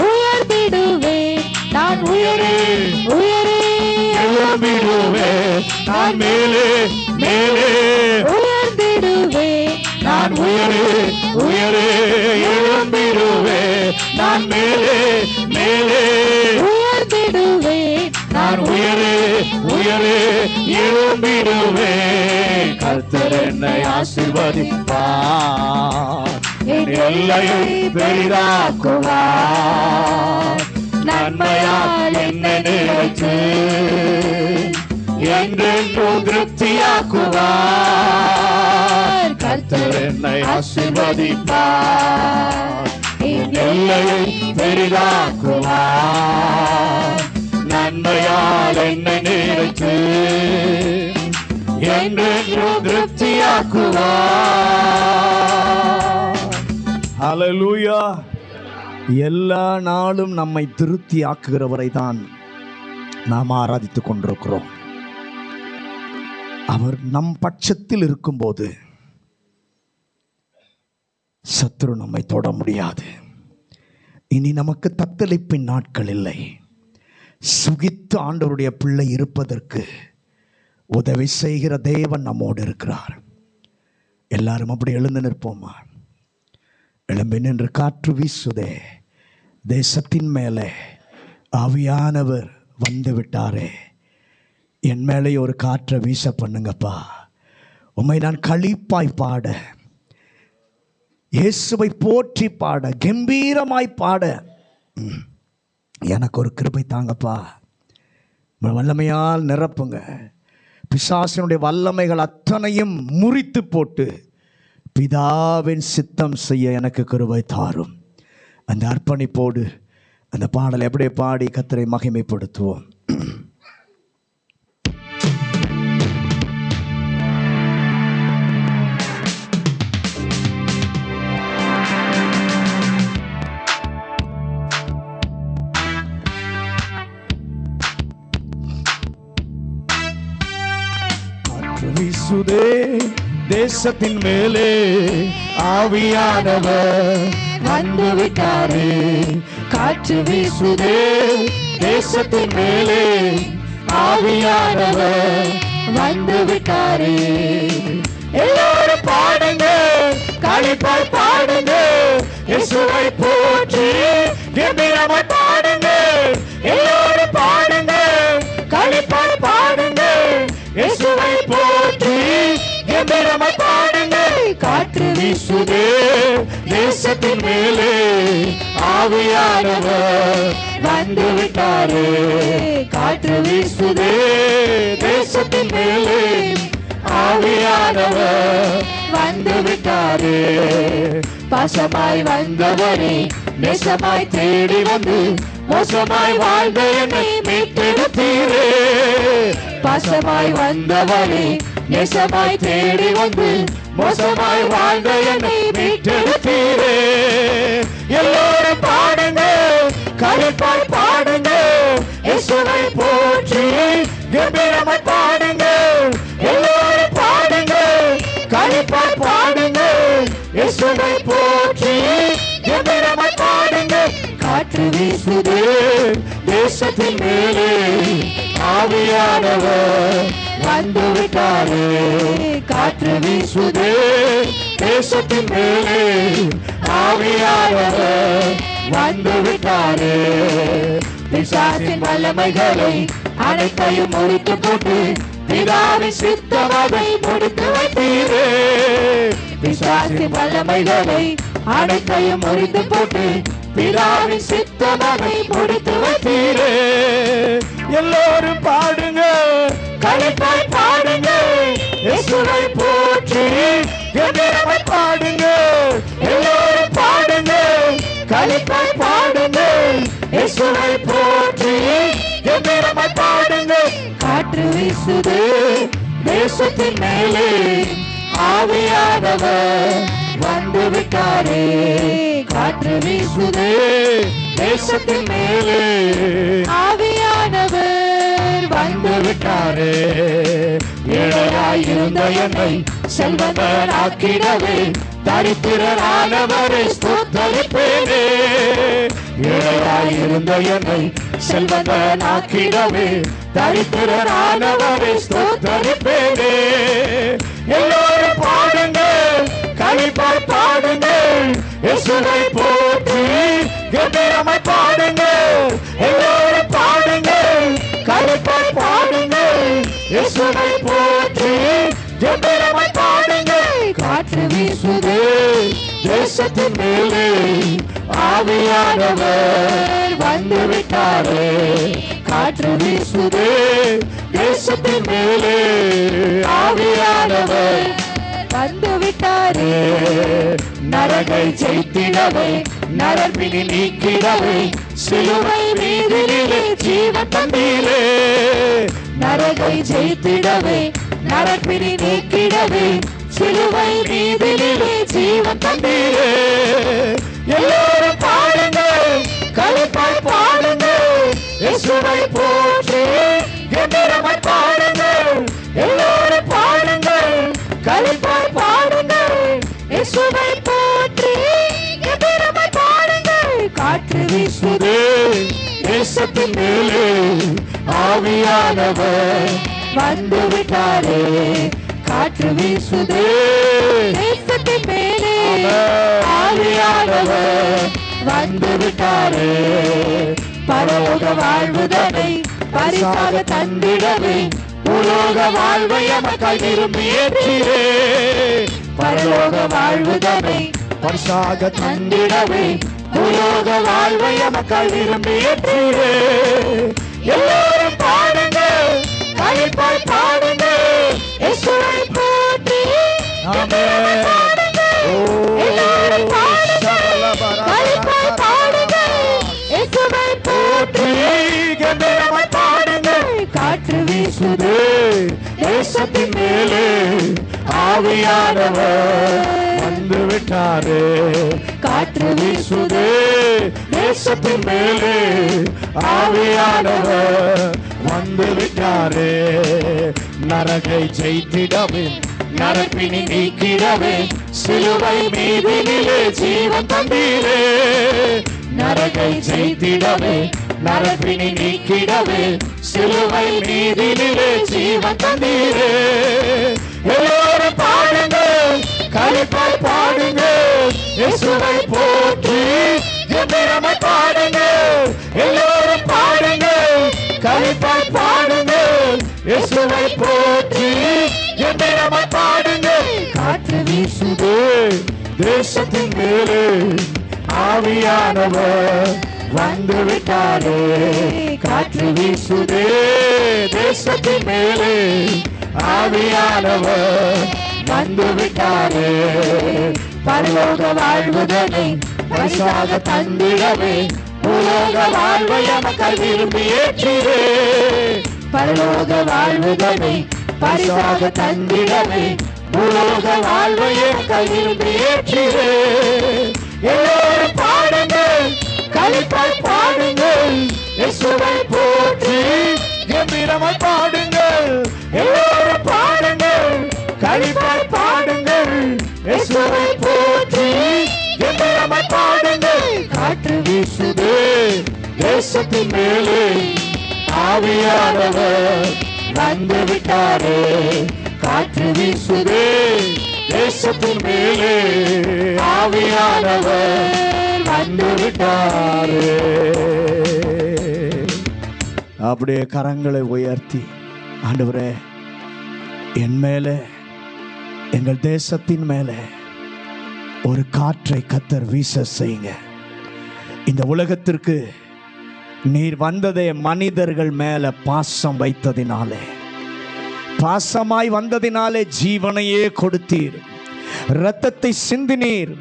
உயர்ந்திடுவேன் நான் உயரே உயரே எழும்பிடுவேன் நான் மேலே மேலே உயர்ந்திடுவேன் நான் உயரே உயரே எழும்பிடுவேன் நான் மேலே மேலே உயர்ந்திடுவேன் நான் உயரே உயரே எழும்பிடுவேன் கர்த்தர் என்னை ஆசீர்வதிப்பார் என் எல்லையை பெரிதாக்குவார் நன்மையால் என்னை நினைத்து என்றென்றும் திருப்தியாக்குவார் கர்த்தர் என்னை ஆசீர்வதிப்பார் என் எல்லையை பெரிதாக்குவார் நன்மையால் என்னை நினைத்து என்றென்றும் திருப்தியாக்குவார் ஹல்லேலூயா. எல்லா நாளும் நம்மை திருப்தி ஆக்குகிறவரை தான் நாம் ஆராதித்துக் கொண்டிருக்கிறோம். அவர் நம் பட்சத்தில் இருக்கும்போது சத்துரு நம்மை தொட முடியாது. இனி நமக்கு தத்தளிப்பின் நாட்கள் இல்லை. சுகித்து ஆண்டவருடைய பிள்ளை இருப்பதற்கு உதவி செய்கிற தேவன் நம்மோடு இருக்கிறார். எல்லாரும் அப்படி எழுந்து நிற்போமா? எழும்பி நின்று காற்று வீசுதே, தேசத்தின் மேலே ஆவியானவர் வந்து விட்டாரே, என் மேலே ஒரு காற்றை வீச பண்ணுங்கப்பா. உம்மை நான் களிப்பாய் பாட, இயேசுவை போற்றி பாட, கம்பீரமாய் பாட எனக்கு ஒரு கிருபை தாங்கப்பா. வல்லமையால் நிரப்புங்க. பிசாசினுடைய வல்லமைகள் அத்தனையும் முறித்து போட்டு பிதாவின் சித்தம் செய்ய எனக்கு கிருபை தாரும். அந்த அர்ப்பணிப்போடு அந்த பாடலை அப்படியே பாடி கர்த்தரை மகிமைப்படுத்துவோம். வீசுதே தேசத்தின் மேலே ஆவியானவர் வந்து விட்டாரே. காற்று வீசுதே தேசத்தின் மேலே ஆவியானவர் வந்து விட்டாரே. எல்லாரும் பாடுங்க, களிப்பாய் பாடுங்க, இயேசுவை போற்றி கம்பீரமாய் பாடுங்க. எல்லாரும் பாடுங்க, களிப்பாய் பாடுங்க, இயேசுவை போற்றி கம்பீரமாய் பாடுங்க. காற்று வீசுதே தேசத்தின் தேசத்தின் மேலே ஆவியானவர் வந்து விட்டாரே. காற்று வீசுதே தேசத்தின் மேலே ஆவியானவர் வந்து விட்டாரே. பாசமாய் வந்தவரே நேசமாய் தேடி வந்து மோசமாய் வாழ்ந்த என்னை மீட்டெடுத்தீரே. பாசமாய் வந்தவரே நேசமாய் தேடி வந்து மோசமாய் வாழ்ந்த என்னை மீட்டெடுத்தீரே. எல்லோரும் பாடுங்க, களிப்பாய் பாடுங்க, இயேசுவை போற்றி கம்பீரமாய் பாடுங்க. எல்லோரும் பாடுங்க, களிப்பாய் பாடுங்க, இயேசுவை போற்றி கம்பீரமாய் பாடுங்க. காற்று வீசுதே தேசத்தின் மேலே ஆவியானவர் வந்து விட்டாரே. காற்று வீசுதே தேசத்தின் மேலே ஆவியானவர் வந்து விட்டாரே. பிசாசின் வல்லமைகளை அனைத்தையும் முடித்து போட்டு பிதாவின் சித்தமதை முடித்து வைத்தீரே. பிசாசின் வல்லமைகளை அனைத்தையும் முடித்து போட்டு பிதாவின் சித்தமதை முடித்து வைத்தீரே. எல்லோரும் பாடுங்க, களிப்பாய் பாடுங்க, இயேசுவை போற்றி கம்பீரமாய் பாடுங்க. எல்லோரும் பாடுங்க, களிப்பாய் பாடுங்க, இயேசுவை போற்றி கம்பீரமாய் பாடுங்க. காற்று வீசுதே தேசத்தின் மேலே ஆவியானவர் வந்து விட்டாரே. காற்று வீசுதே தேசத்தின் மேலே ஆவியானவர் வந்து விட்டாரே. ஏழையாயிருந்த என்னை செல்வந்தராக்கிடவே தரித்திரரானவரை ஸ்தோத்தரிப்பேனே. ஏழையாயிருந்த என்னை செல்வந்தராக்கிடவே தரித்திரரானவரை ஸ்தோத்தரிப்பேனே. எல்லோரும் பாடுங்க, களிப்பாய் பாடுங்க, இயேசுவை போற்றி கம்பீரமாய் பாடுங்க. எல்லோரும் பாடுங்க, களிப்பாய் பாடுங்க, இயேசுவை போற்றி கம்பீரமாய் பாடுங்க. காற்று வீசுதே தேசத்தின் மேலே ஆவியானவர் வந்து விட்டாரே. காற்று வீசுதே தேசத்தின் மேலே ஆவியானவர் வந்து விட்டாரே. நரகை ஜெயித்திடவே நரம்பினி நீக்கிடவே சிலுவை மீதிலே ஜீவன் தந்தீரே. நரகை ஜெயித்திடவே நரம்பினி நீக்கிடவே சிலுவை மீதிலே ஜீவன் தந்தீரே. எல்லோரும் பாடுங்க, களிப்பாய் பாடுங்க, இயேசுவை போற்றி கம்பீரமாய் பாடுங்க. எல்லோரும் பாடுங்க, களிப்பாய் பாடுங்க, இயேசுவை போற்றி கம்பீரமாய் பாடுங்க. காற்று வீசுதே தேசத்தின் மேலே ஆவியானவர் வந்து விட்டாரே. காற்று வீசுதே தேசத்தின் மேலே ஆவியானவர் வந்து விட்டாரே. பரலோக வாழ்வுதனை பரிசாக தந்திடவே உலோக வாழ்வை எமக்காய் விரும்பி ஏற்றீரே. பரலோக வாழ்வுதனை பரிசாக தந்திடவே உலோக வாழ்வை எமக்காய் விரும்பி ஏற்றீரே. எல்லோரும் பாடுங்க, களிப்பாய் பாடுங்க, இயேசுவை போற்றி கம்பீரமாய் பாடுங்க. எல்லோரும் பாடுங்க, களிப்பாய் பாடுங்க, இயேசுவை போற்றி கம்பீரமாய் பாடுங்க. காற்று வீசுதே தேசத்தின் மேலே ஆவியானவர் வந்து விட்டாரே. காற்று வீசுதே தேசத்தின் மேலே ஆவியானவர் வந்து விட்டாரே. நரகை ஜெயித்திடவே நரப்பினி நீக்கிடவே சிலுவை மீதிலே ஜீவன் தந்தீரே. நரகை ஜெயித்திடவே நரப்பினி நீக்கிடவே சிலுவை மீதிலே ஜீவன் தந்தீரே. எல்லோரும் பாடுங்க, களிப்பாய் பாடுங்க, இயேசுவை போற்றி கம்பீரமாய் பாடுங்க. எல்லோரும் பாடுங்க, களிப்பாய் பாடுங்க, இயேசுவை போற்றி கம்பீரமாய் பாடுங்க. காற்று வீசுதே தேசத்தின் மேலே ஆவியானவர் வந்து விட்டாரே. காற்று வீசுதே தேசத்தின் மேலே ஆவியானவர் வந்து விட்டாரே. பரலோக வாழ்வுதனை பரிசாக தந்திடவே உலோக வாழ்வை எமக்கு விரும்பி ஏற்றிடே. பரலோக வாழ்வுதனை பரிசாக தந்திடவே உலோக வாழ்வை எமக்கு விரும்பி ஏற்றிடே. எல்லோரும் பாடுங்கள், களிப்பாய் பாடுங்கள், இயேசுவை போற்றி கம்பீரமாய் பாடுங்கள். எல்லோரும் பாடுங்கள், களிப்பாய் பாடுங்கள், இயேசுவை போற்றி கம்பீரமாய் பாடுங்கள். காற்று வீசுதே தேசத்தின் மேலே ஆவியானவர் வந்து விட்டாரே. காற்று வீசுதே தேசத்தின் மேலே ஆவியானவர் வந்து விட்டாரே. அப்படியே கரங்களை உயர்த்தி, ஆண்டவரே என் மேலே, எங்கள் தேசத்தின் மேலே ஒரு காற்றை கர்த்தர் வீச செய்யுங்க. இந்த உலகத்திற்கு நீர் வந்ததே மனிதர்கள் மேல பாசம் வைத்ததினாலே, பாசமாய் வந்ததினாலே ஜீவனையே கொடுத்தீர், இரத்தத்தை சிந்தினீர்.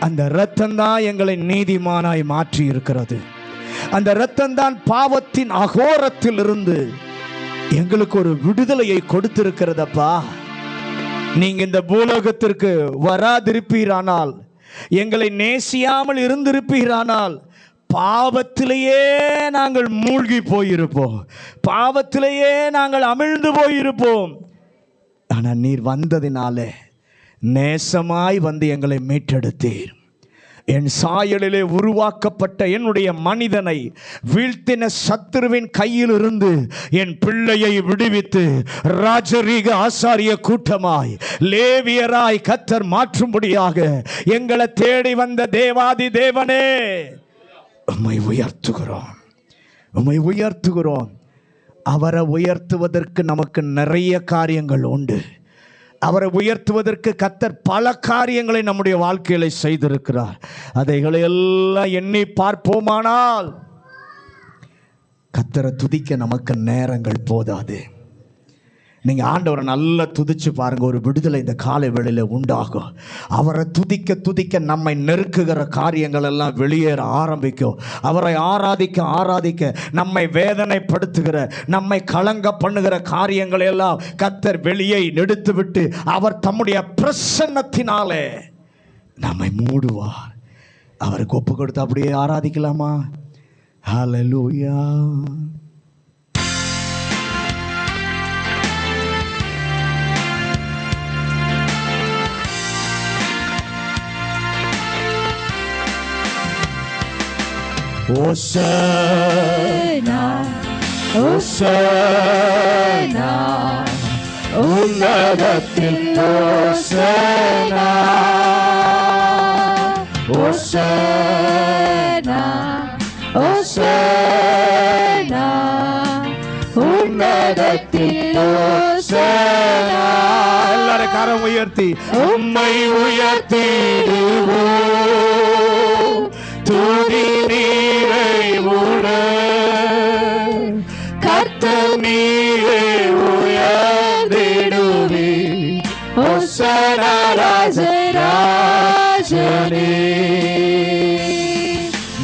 அந்த இரத்தம்தான் எங்களை நீதிமானாய் மாற்றி இருக்கிறது. அந்த இரத்தம்தான் பாவத்தின் அகோரத்தில் இருந்து எங்களுக்கு ஒரு விடுதலையை கொடுத்திருக்கிறதப்பா. நீங்க இந்த பூலோகத்திற்கு வராதிருப்பீரானால், எங்களை நேசியாமல் இருந்திருப்பீரானால், பாவத்திலேயே நாங்கள் மூழ்கி போயிருப்போம், பாவத்திலேயே நாங்கள் அமிழ்ந்து போயிருப்போம். ஆனால் நீர் வந்ததினாலே நேசமாய் வந்து எங்களை மீட்டெடுத்தீர். என் சாயலிலே உருவாக்கப்பட்ட என்னுடைய மனிதனை வீழ்த்தின சத்துருவின் கையிலிருந்து என் பிள்ளையை விடுவித்து ராஜரீக ஆசாரிய கூட்டமாய் லேவியராய் கர்த்தர் மாற்றும்படியாக எங்களை தேடி வந்த தேவாதி தேவனே, உம்மை உயர்த்துகிறோம், உம்மை உயர்த்துகிறோம். அவரை உயர்த்துவதற்கு நமக்கு நிறைய காரியங்கள் உண்டு. அவரை உயர்த்துவதற்கு கர்த்தர் பல காரியங்களை நம்முடைய வாழ்க்கையில செய்திருக்கிறார். அதைகளை எல்லாம் எண்ணி பார்ப்போமானால் கர்த்தரை துதிக்க நமக்கு நேரங்கள் போதாது. நீங்கள் ஆண்டவரை நல்லா துதிச்சு பாருங்கள், ஒரு விடுதலை இந்த காலை வேளையில் உண்டாகும். அவரை துதிக்க துதிக்க நம்மை நெருக்குகிற காரியங்கள் எல்லாம் வெளியேற ஆரம்பிக்கும். அவரை ஆராதிக்க ஆராதிக்க நம்மை வேதனைப்படுத்துகிற, நம்மை கலங்க பண்ணுகிற காரியங்களை எல்லாம் கர்த்தர் வெளியே எடுத்து விட்டு அவர் தம்முடைய பிரசன்னத்தினாலே நம்மை மூடுவார். அவருக்கு ஒப்பு கொடுத்து அப்படியே ஆராதிக்கலாமா? ஹல்லேலூயா. Hosanna, Hosanna, உன்னதத்தில் Hosanna, Hosanna, Hosanna, உன்னதத்தில் Hosanna. எல்லாரும் கரம் உயர்த்தி உம்மை உயர்த்திடுவோம், துதி நீரை உட கர்த்தர் நீரை உயர்ந்திடுவே. ஹோசன்னா ராஜராஜனே,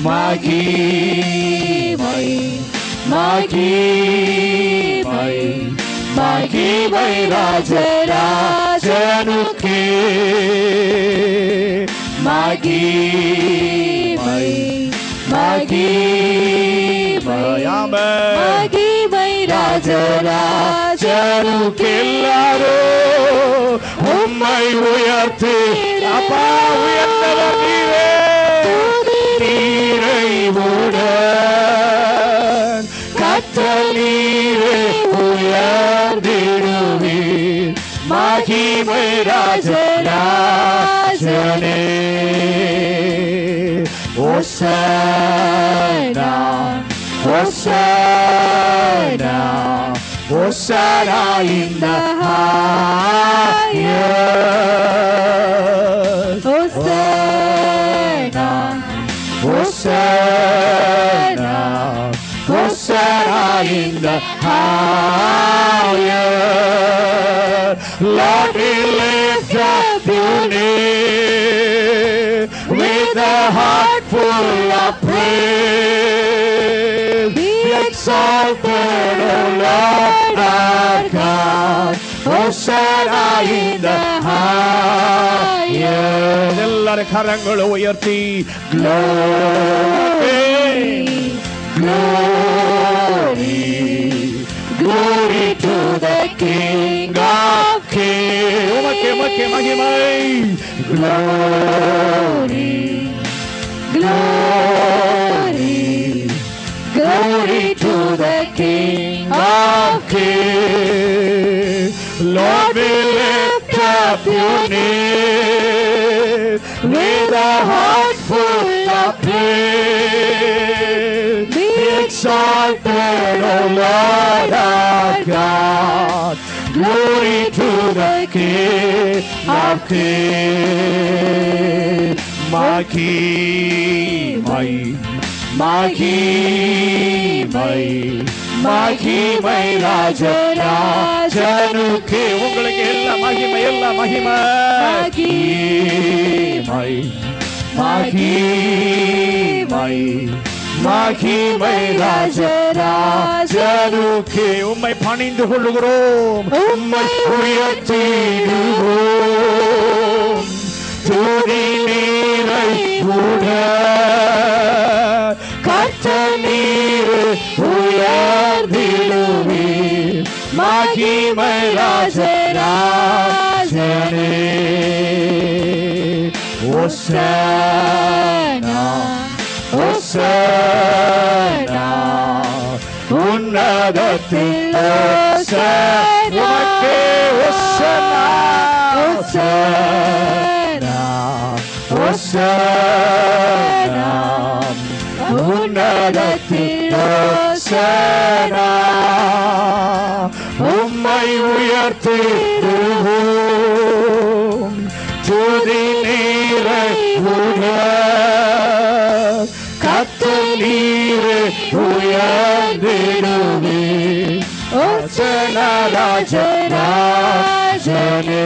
மகிமை மகிமை மகிமை ராஜராஜனுக்கே, மகிமை மகிமை மகிமை ராஜராஜனுக்கே. எல்லாரும் உம்மை உயர்த்தி, அப்பா உயர்ந்தவர் நீரே, நீரை உடன் கர்த்தர் நீரை உயர்ந்திடுவீர். மகிமை ராஜராஜனே, Hosanna, Hosanna, Hosanna in the highest. in the higher. Lord, we lift up your name with a heart full of praise. Be exalted, O Lord our God. Hosanna in the highest. எல்லாரும் கரங்களை உயர்த்தி glory, glory, glory to the King of Kings. உமக்கே மகிமை. Glory, glory, glory to the King of Kings. Lord, we lift up your name with a heart full of praise. Be exalted, O Lord our God. Glory to the King of Kings. மகிமை ராஜனுக்கே. உங்களுக்கு எல்லா மகிமை மகிமை ராஜனுக்கே. உம்மை பணிந்து கொள்ளுகிறோம், உம்மை உயர்த்திடுவோம். துதி நீரை கூட கர்த்தர் நீர் உயர்ந்திடுவீர். மகிமை ராஜனே. ஓசன்னா ஓசன்னா உன்னதத்தில் ஓசன்னா. ஓசன்னா ஓசன்னா ஓசன்னா உன்னதத்தில் ஓசன்னா. உம்மை உயர்த்திடுவோம். துதி நீரை கர்த்தர் நீரை உயர்ந்திடுவீர். ஓசன்னா ராஜனே.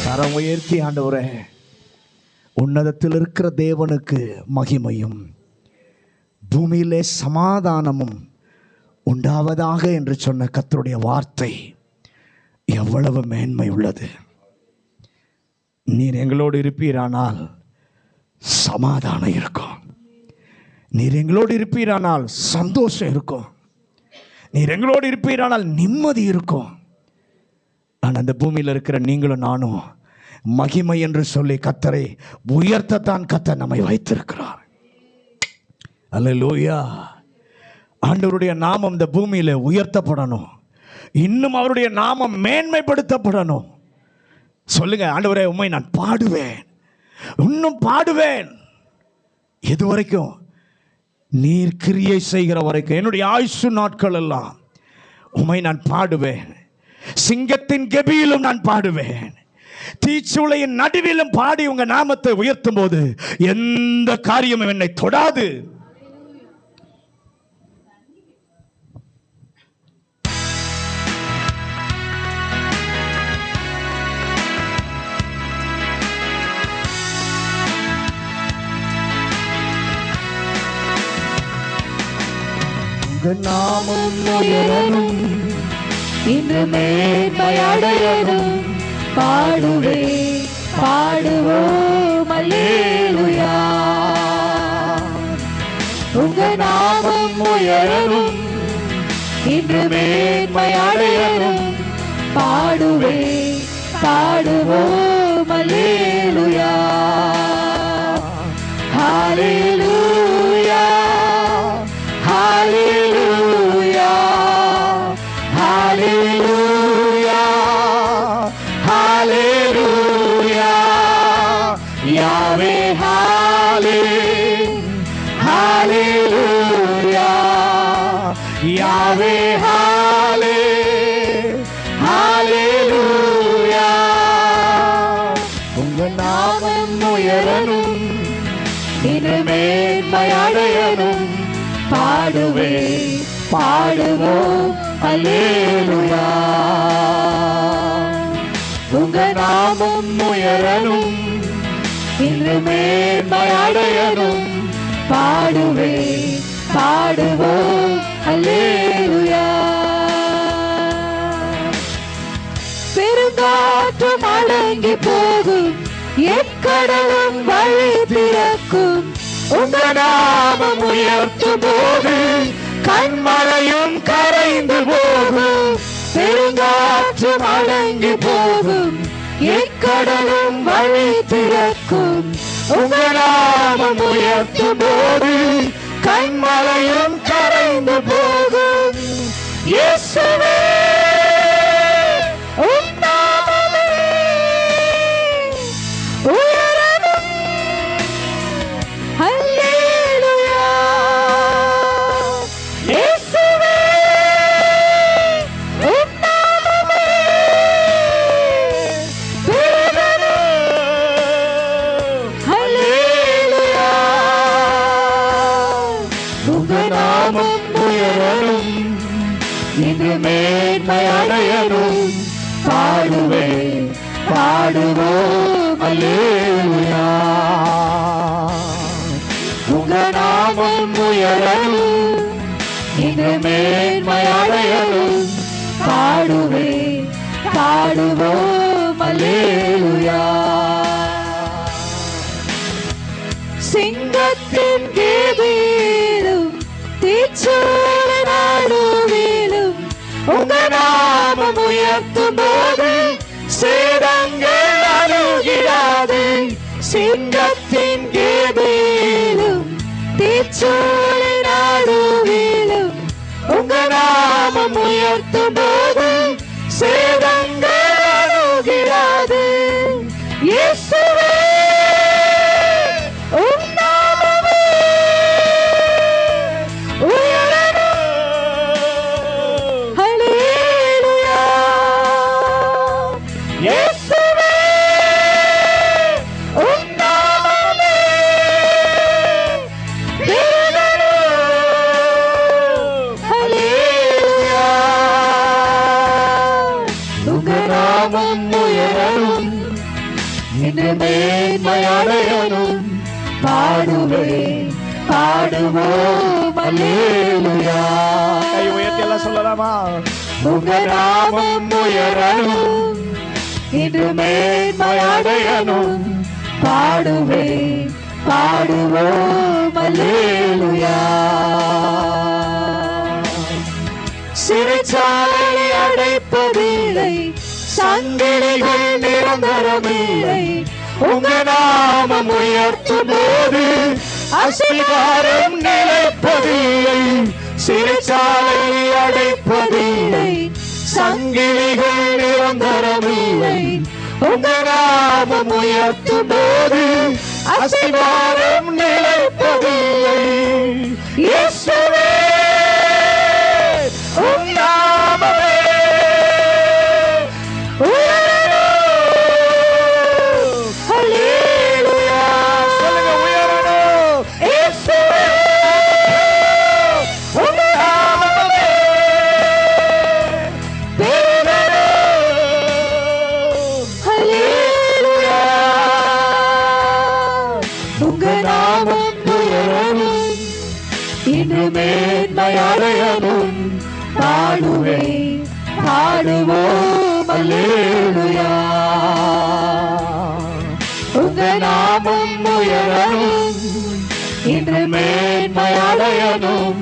கரம் உயர்த்தி ஆண்டவரே, உன்னதத்தில் இருக்கிற தேவனுக்கு மகிமையும் பூமியிலே சமாதானமும் உண்டாவதாக என்று சொன்ன கர்த்தருடைய வார்த்தை எவ்வளவு மேன்மை உள்ளது. நீர் எங்களோடு இருப்பீரானால் சமாதானம் இருக்கும். நீர் எங்களோடு இருப்பீரானால் சந்தோஷம் இருக்கும். நீர் எங்களோடு இருப்பீரானால் நிம்மதி இருக்கும். ஆனால் அந்த பூமியில் இருக்கிற நீங்களும் நானும் மகிமை என்று சொல்லி கர்த்தரை உயர்த்தத்தான் கர்த்தர் நம்மை வைத்திருக்கிறார். அல்லேலூயா. ஆண்டவருடைய நாமம் இந்த பூமியில உயர்த்தப்படணும். இன்னும் அவருடைய நாமம் மேன்மைப்படுத்தப்படணும். சொல்லுங்க, ஆண்டவரே உம்மை நான் பாடுவேன், இன்னும் பாடுவேன். எது வரைக்கும்? நீர் கிரியை செய்கிற வரைக்கும். என்னுடைய ஆயுசு நாட்கள் எல்லாம் உம்மை நான் பாடுவேன். சிங்கத்தின் கெபியிலும் நான் பாடுவேன். தீச்சூளையின் நடுவிலும் பாடி உங்க நாமத்தை உயர்த்தும் போது எந்த காரியமும் என்னை தொடாது. உங்க நாமம் உயரணும், இன்று மேன்மையடையணும். பாடுவே பாடுவோம் அல்லேலூயா. உங்க நாமம் உயரணும், இன்று மேன்மையடையணும். பாடுவே பாடுவோம் அல்லேலூயா. ஹல்லேலூயா ஹல்லேலூயா ஹல்லேலூயா ஹல்லேலூயா. யாவே ஹல்லேலூயா யாவே ஹல்லேலூயா. உங்க நாமம் உயரணும், இன்று மேன்மையடையணும். பாடுவோம் அல்லேலூயா. உங்க நாமம் உயரணும், இன்று மேன்மை அடையணும், பாடுவோம் அல்லேலூயா. பெருங்காற்றும் அடங்கி போகும், எக்கடலும் வழி திறக்கும், உங்க நாமம் உயர்த்தும் போது கண்மலையும் கரைந்து போகும். பெருங்காற்றும் அடங்கி போகும், எக்கடலும் வழி திறக்கும், உங்க நாமம் உயர்த்தும் போது கண்மலையும் கரைந்து போகும். இயேசுவே உம் நாமமே உயரணும், அல்லேலூயா. இயேசுவே உம் நாமமே உயரணும், அல்லேலூயா. உங்க நாமம் உயரணும், இன்று மேன்மை அடையணும், பாடுவோம் அல்லேலூயா. உங்க நாமம் உயரணும், இன்று மேன்மை அடையணும், பாடுவோம் அல்லேலூயா. சிங்கத்தின் கீதீலும் தீச்சூர நடுவிலும் உங்க நாமம் உயர்த்தும் போது சேதங்கள் அணுகிடாது. சிங்கத்தின் கீதீலும் தீச்சூர நடுவிலும் உங்க நாமம் உயர்த்தும் போது சேதங்கள் அணுகிடாது. இயேசுவே உம் நாமமே உயரணும், அல்லேலூயா. இயேசுவே உம் நாமமே உயரணும், அல்லேலூயா. உங்க நாமம் உயரணும், இன்று மேன்மை அடையணும், பாடுவோம் அல்லேலூயா. கை உயர்த்தி எல்லாம் சொல்லலாமா? உங்க நாமம் உயரணும், இன்று மேன்மை அடையணும், பாடுவோம் அல்லேலூயா. சிறைச்சாலை அடைப்பதில்லை, சங்கிலிகள் நிரந்தரமில்லை, உங்க நாமம் உயர்த்தும் போது அஸ்திவாரம் நிலைப்பதில்லை. சிறைச்சாலை அடைப்பதில்லை, சங்கிலிகள் நிரந்தரமில்லை, உங்க நாமம் உயர்த்தும் போது அஸ்திவாரம் நிலைப்பதில்லை. இயேசுவே உம் நாமமே உயரணும், அல்லேலூயா. சொல்லுங்க, உயரணும். இயேசுவே உம் நாமமே உயரணும், அல்லேலூயா. உங்க நாமம் உயரணும், இன்று மேன்மை அடையணும், பாடுவோம் அல்லேலூயா. உங்க நாமம் உயரணும், இன்று மேன்மை அடையணும்,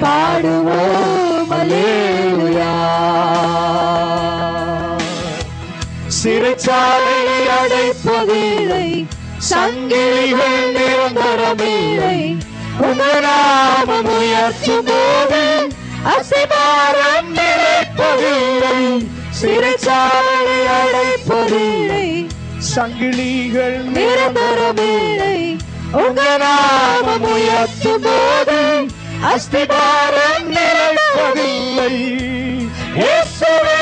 பாடுவோம் அல்லேலூயா. சிறைச்சாலை அடைப்பதில்லை, சங்கிலிகள் நிரந்தரமில்லை, உங்க நாமம் உயர்த்தும் போது அஸ்திபாரம் நிலைப்பதில்லை. சிறைச்சாலை அடைப்பதில்லை, சங்கிலிகள் நிரந்தரமில்லை, உங்க நாமம் உயர்த்தும் போது அஸ்திபாரம் நிலைப்பதில்லை. இயேசுவே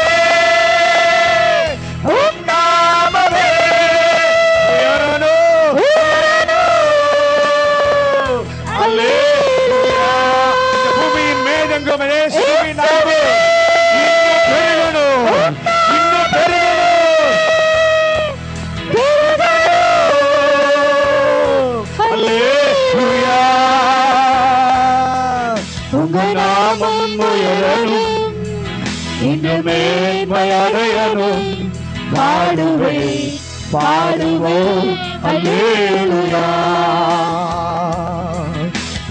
உம் நாமமே உயரணும், அல்லேலூயா. உங்க நாமம் உயரணும், இன்னும் மேன்மை அடையணும். பாடுவேன் பாடுவோம் அல்லேலூயா.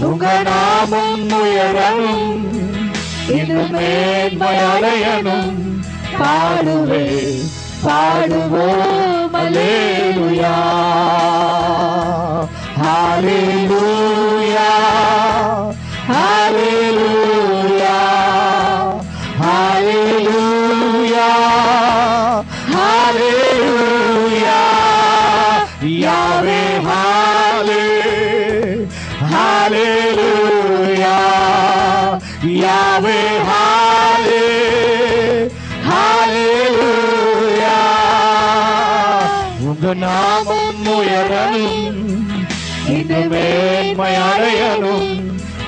உங்க நாமம் உயரணும், இன்னும் மேன்மை அடையணும். பாடுவேன் பாடுவோம் அல்லேலூயா. ஹalleluya ஹalleluya ஹalleluya ஹalleluya. யாவே ஹalleluya யாவே ஹalleluya. உங்க நாமம் உயரணும், இன்னும் மேன்மை அடையணும்.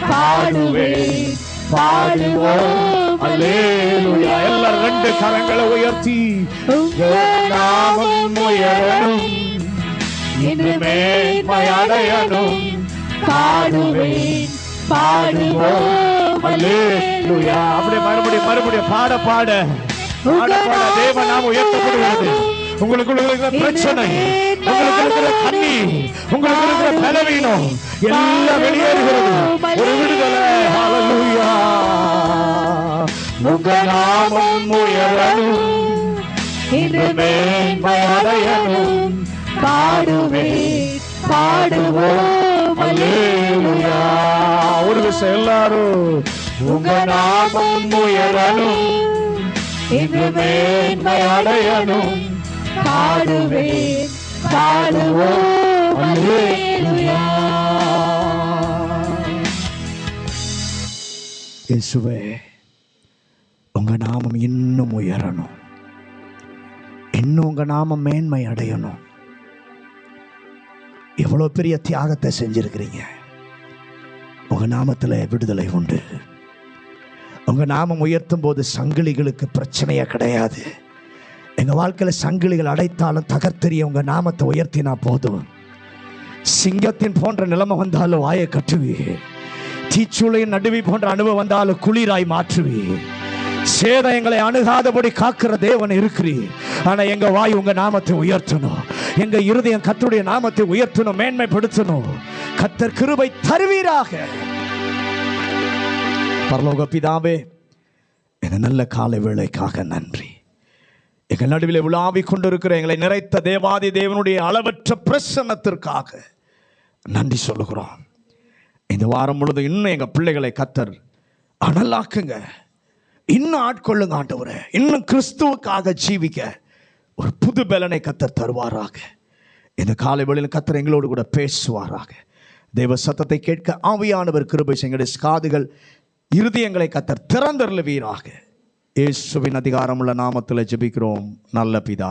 பாடுவேன் பாடுவோம் அல்லேலூயா. எல்லாரும் ரெண்டு கரங்களை உயர்த்தி உங்க நாமம் உயரணும், இன்னும் மேன்மை அடையணும். பாடுவேன் பாடுவோம் அல்லேலூயா. அப்படியே மறுபடியும் பாட பாட தேவ நாமம் உயர்த்தப்படுகிறது. உங்களுக்கு இருக்கிற பிரச்சனை, உங்களுக்கு இருக்கிற கண்ணீர், உங்களுக்கு இருக்கிற பலவீனம் எல்லாம் வெளியேறுகிறது. ஒரு விடுதலை. ஹalleluya. உங்க நாமம் உயரணும், இன்னும் மேன்மை அடையணும். பாடுவேன் பாடுவோம் அல்லேலூயா. ஒரு விஷயம் எல்லாரும் உங்க நாமம் உயரணும், இன்னும் மேன்மை அடையணும். பாடுவேன் பாடுவோம் அல்லேலூயா. இயேசுவே, உங்க நாமம் இன்னும் உயரணும், இன்னும் உங்க நாமம் மேன்மை அடையணும். எவ்வளவு பெரிய தியாகத்தை செஞ்சிருக்கிறீங்க. உங்க நாமத்துல விடுதலை உண்டு. உங்க நாமம் உயர்த்தும் போது சங்கிலிகளுக்கு பிரச்சனையே கிடையாது. எங்க வாழ்க்கையில சங்கிலிகள் அடைத்தாலும் தகர்த்தெறிய உங்க நாமத்தை உயர்த்தினா போதும். சிங்கத்தின் போன்ற நிலைமை வந்தாலும் வாயை கட்டுவி, தீச்சூளையின் நடுவி போன்ற அனுபவம் வந்தாலும் குளிராய் மாற்றுவி. சேதம் எங்களை அணுகாதபடி காக்கிற தேவன் இருக்கிறீர். ஆனா எங்க வாய் உங்க நாமத்தை உயர்த்தணும், எங்க இருதயம் கர்த்தருடைய நாமத்தை உயர்த்தணும், மேன்மைப்படுத்தணும். கர்த்தர் கிருபை தருவீராக. பரலோக பிதாவே, இந்த நல்ல காலை வேளைக்காக நன்றி. எங்கள் நடுவில் உலாவிக் கொண்டிருக்கிற எங்களை நிறைத்த தேவாதி தேவனுடைய அளவற்ற பிரசன்னத்திற்காக நன்றி சொல்லுகிறோம். இந்த வாரம் முழுதும் இன்னும் எங்கள் பிள்ளைகளை கர்த்தர் அனலாக்குங்க, இன்னும் ஆட்கொள்ளுங்க ஆண்டவரே. இன்னும் கிறிஸ்துவுக்காக ஜீவிக்க ஒரு புது பலனை கர்த்தர் தருவாராக. இந்த காலை வேளையில் கர்த்தர் எங்களோடு கூட பேசுவாராக. தேவ சத்தத்தை கேட்க ஆவியானவர் கிருபை எங்களுடைய காதுகள் இருதயங்களை கர்த்தர் திறந்தருளுவீராக. இயேசுவின் அதிகாரமுள்ள நாமத்தில் ஜெபிக்கிறோம் நல்ல பிதா.